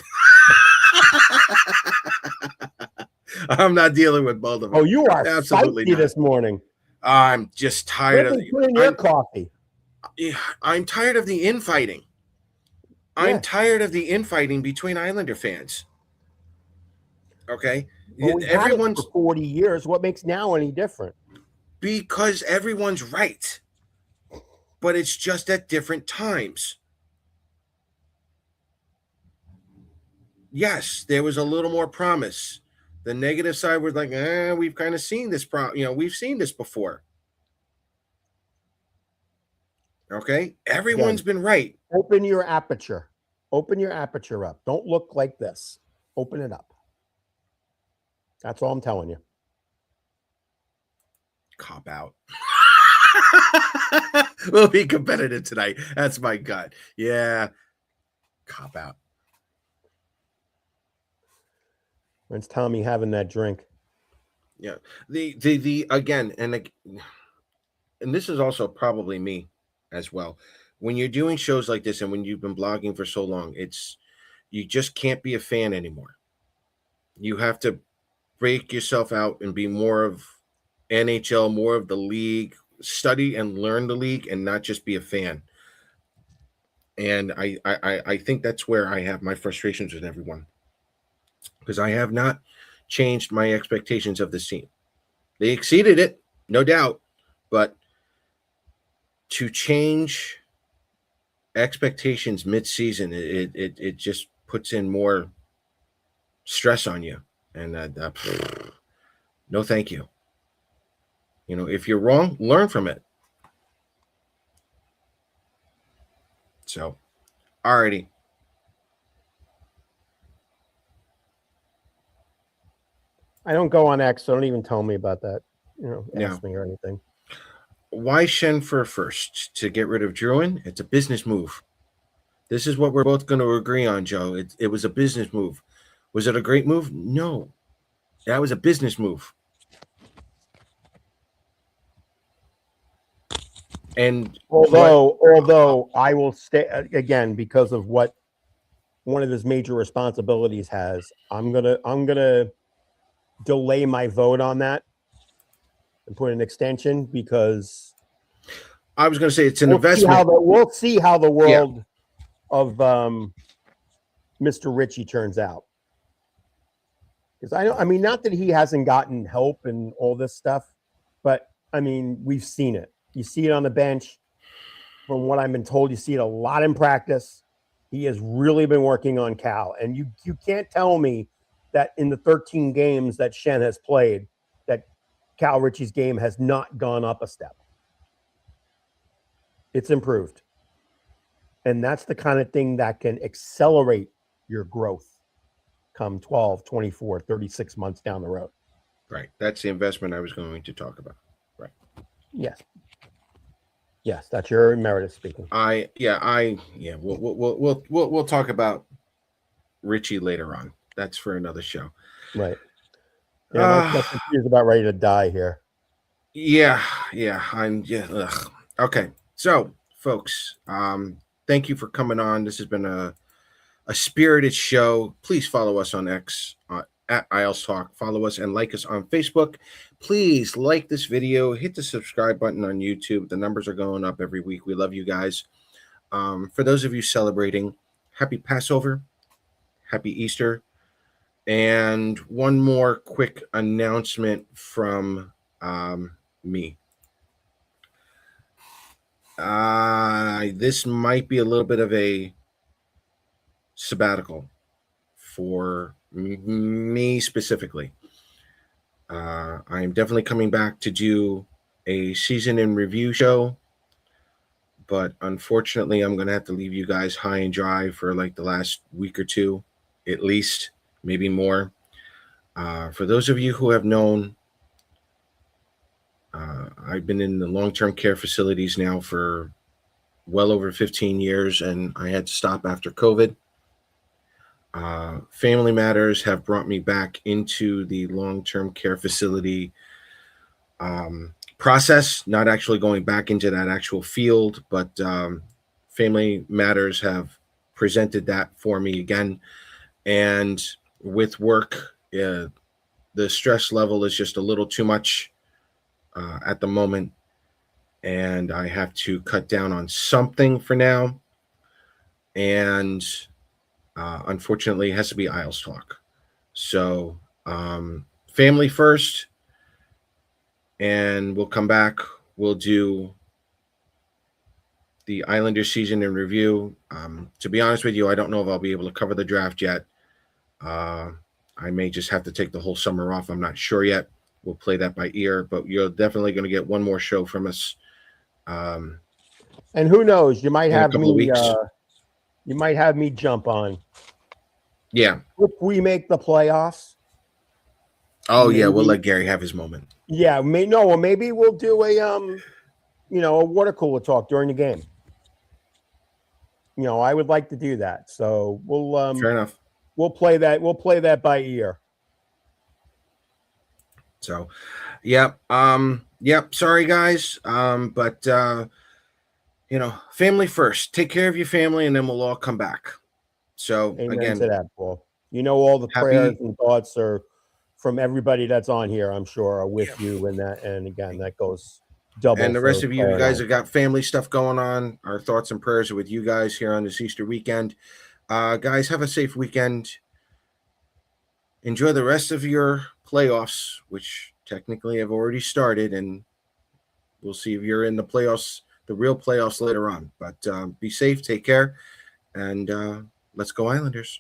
I'm not dealing with both of them.
Oh, you are
absolutely
spicy this morning.
I'm just tired of
your coffee.
I'm tired of the infighting. I'm tired of the infighting between Islander fans. Okay,
well, everyone's for 40 years. What makes now any different?
Because everyone's right, but it's just at different times. Yes, there was a little more promise. The negative side was like, we've kind of seen this we've seen this before. Okay, everyone's been right.
Open your aperture. Open your aperture up. Don't look like this. Open it up. That's all I'm telling you.
Cop out. We'll be competitive tonight. That's my gut. Yeah. Cop out.
When's Tommy having that drink?
Yeah. The again, and this is also probably me as well. When you're doing shows like this and when you've been blogging for so long, you just can't be a fan anymore. You have to break yourself out and be more of NHL, more of the league, study and learn the league and not just be a fan. And I think that's where I have my frustrations with everyone. Because I have not changed my expectations of this team. They exceeded it, no doubt, but to change expectations mid-season, it just puts in more stress on you, and no thank you. If you're wrong, learn from it. So, alrighty.
I don't go on X, so don't even tell me about that. Ask me or anything.
Why Shenfer first? To get rid of Druin? It's a business move. This is what we're both going to agree on, Joe. It was a business move. Was it a great move? No. That was a business move. And
although I will stay again because of what one of his major responsibilities has, I'm gonna delay my vote on that and put an extension because
I was going to say it's an investment.
We'll see how the world of Mr. Ritchie turns out. Because I mean, not that he hasn't gotten help and all this stuff, but I mean, we've seen it. You see it on the bench. From what I've been told, you see it a lot in practice. He has really been working on Cal, and you can't tell me that in the 13 games that Shen has played, that Cal Ritchie's game has not gone up a step. It's improved. And that's the kind of thing that can accelerate your growth come 12, 24, 36 months down the road.
Right. That's the investment I was going to talk about. Right.
Yes. Yes, that's your Emeritus speaking.
We'll talk about Ritchie later on. That's for another show.
Right. Yeah, my computer's about ready to die here.
Yeah. Okay. So, folks, thank you for coming on. This has been a spirited show. Please follow us on X at Isles Talk. Follow us and like us on Facebook. please like this video, hit the subscribe button on YouTube. The numbers are going up every week. We love you guys. For those of you celebrating, happy Passover, happy Easter. And one more quick announcement from me. This might be a little bit of a sabbatical for me specifically. I'm definitely coming back to do a season in review show, but unfortunately, I'm going to have to leave you guys high and dry for like the last week or two, at least, maybe more. For those of you who have known, I've been in the long-term care facilities now for well over 15 years, and I had to stop after COVID. Family matters have brought me back into the long-term care facility process, not actually going back into that actual field, but family matters have presented that for me again. And with work, the stress level is just a little too much at the moment, and I have to cut down on something for now. And unfortunately, it has to be Isles talk. So family first, and we'll come back. We'll do the Islanders season in review. To be honest with you, I don't know if I'll be able to cover the draft yet. I may just have to take the whole summer off. I'm not sure yet. We'll play that by ear, but you're definitely going to get one more show from us.
And who knows? You might
In a
have
couple of
me.
weeks.
You might have me jump on
Yeah.
if we make the playoffs.
Oh, yeah. We'll
Maybe-
let Gary have his moment.
Yeah, or maybe we'll do a water cooler talk during the game. I would like to do that. So
Fair enough.
we'll play that. We'll play that by ear.
So, yep. Sorry, guys. But family first. Take care of your family, and then we'll all come back. So
Amen
again,
to that, Paul. All the
happy-
prayers and thoughts are from everybody that's on here. I'm sure are with you, and again, that goes double.
and the rest
for
of you guys
Caroline.
have got family stuff going on. Our thoughts and prayers are with you guys here on this Easter weekend. Guys, have a safe weekend. Enjoy the rest of your playoffs, which technically have already started, and we'll see if you're in the playoffs, the real playoffs later on. But be safe, take care, and let's go Islanders.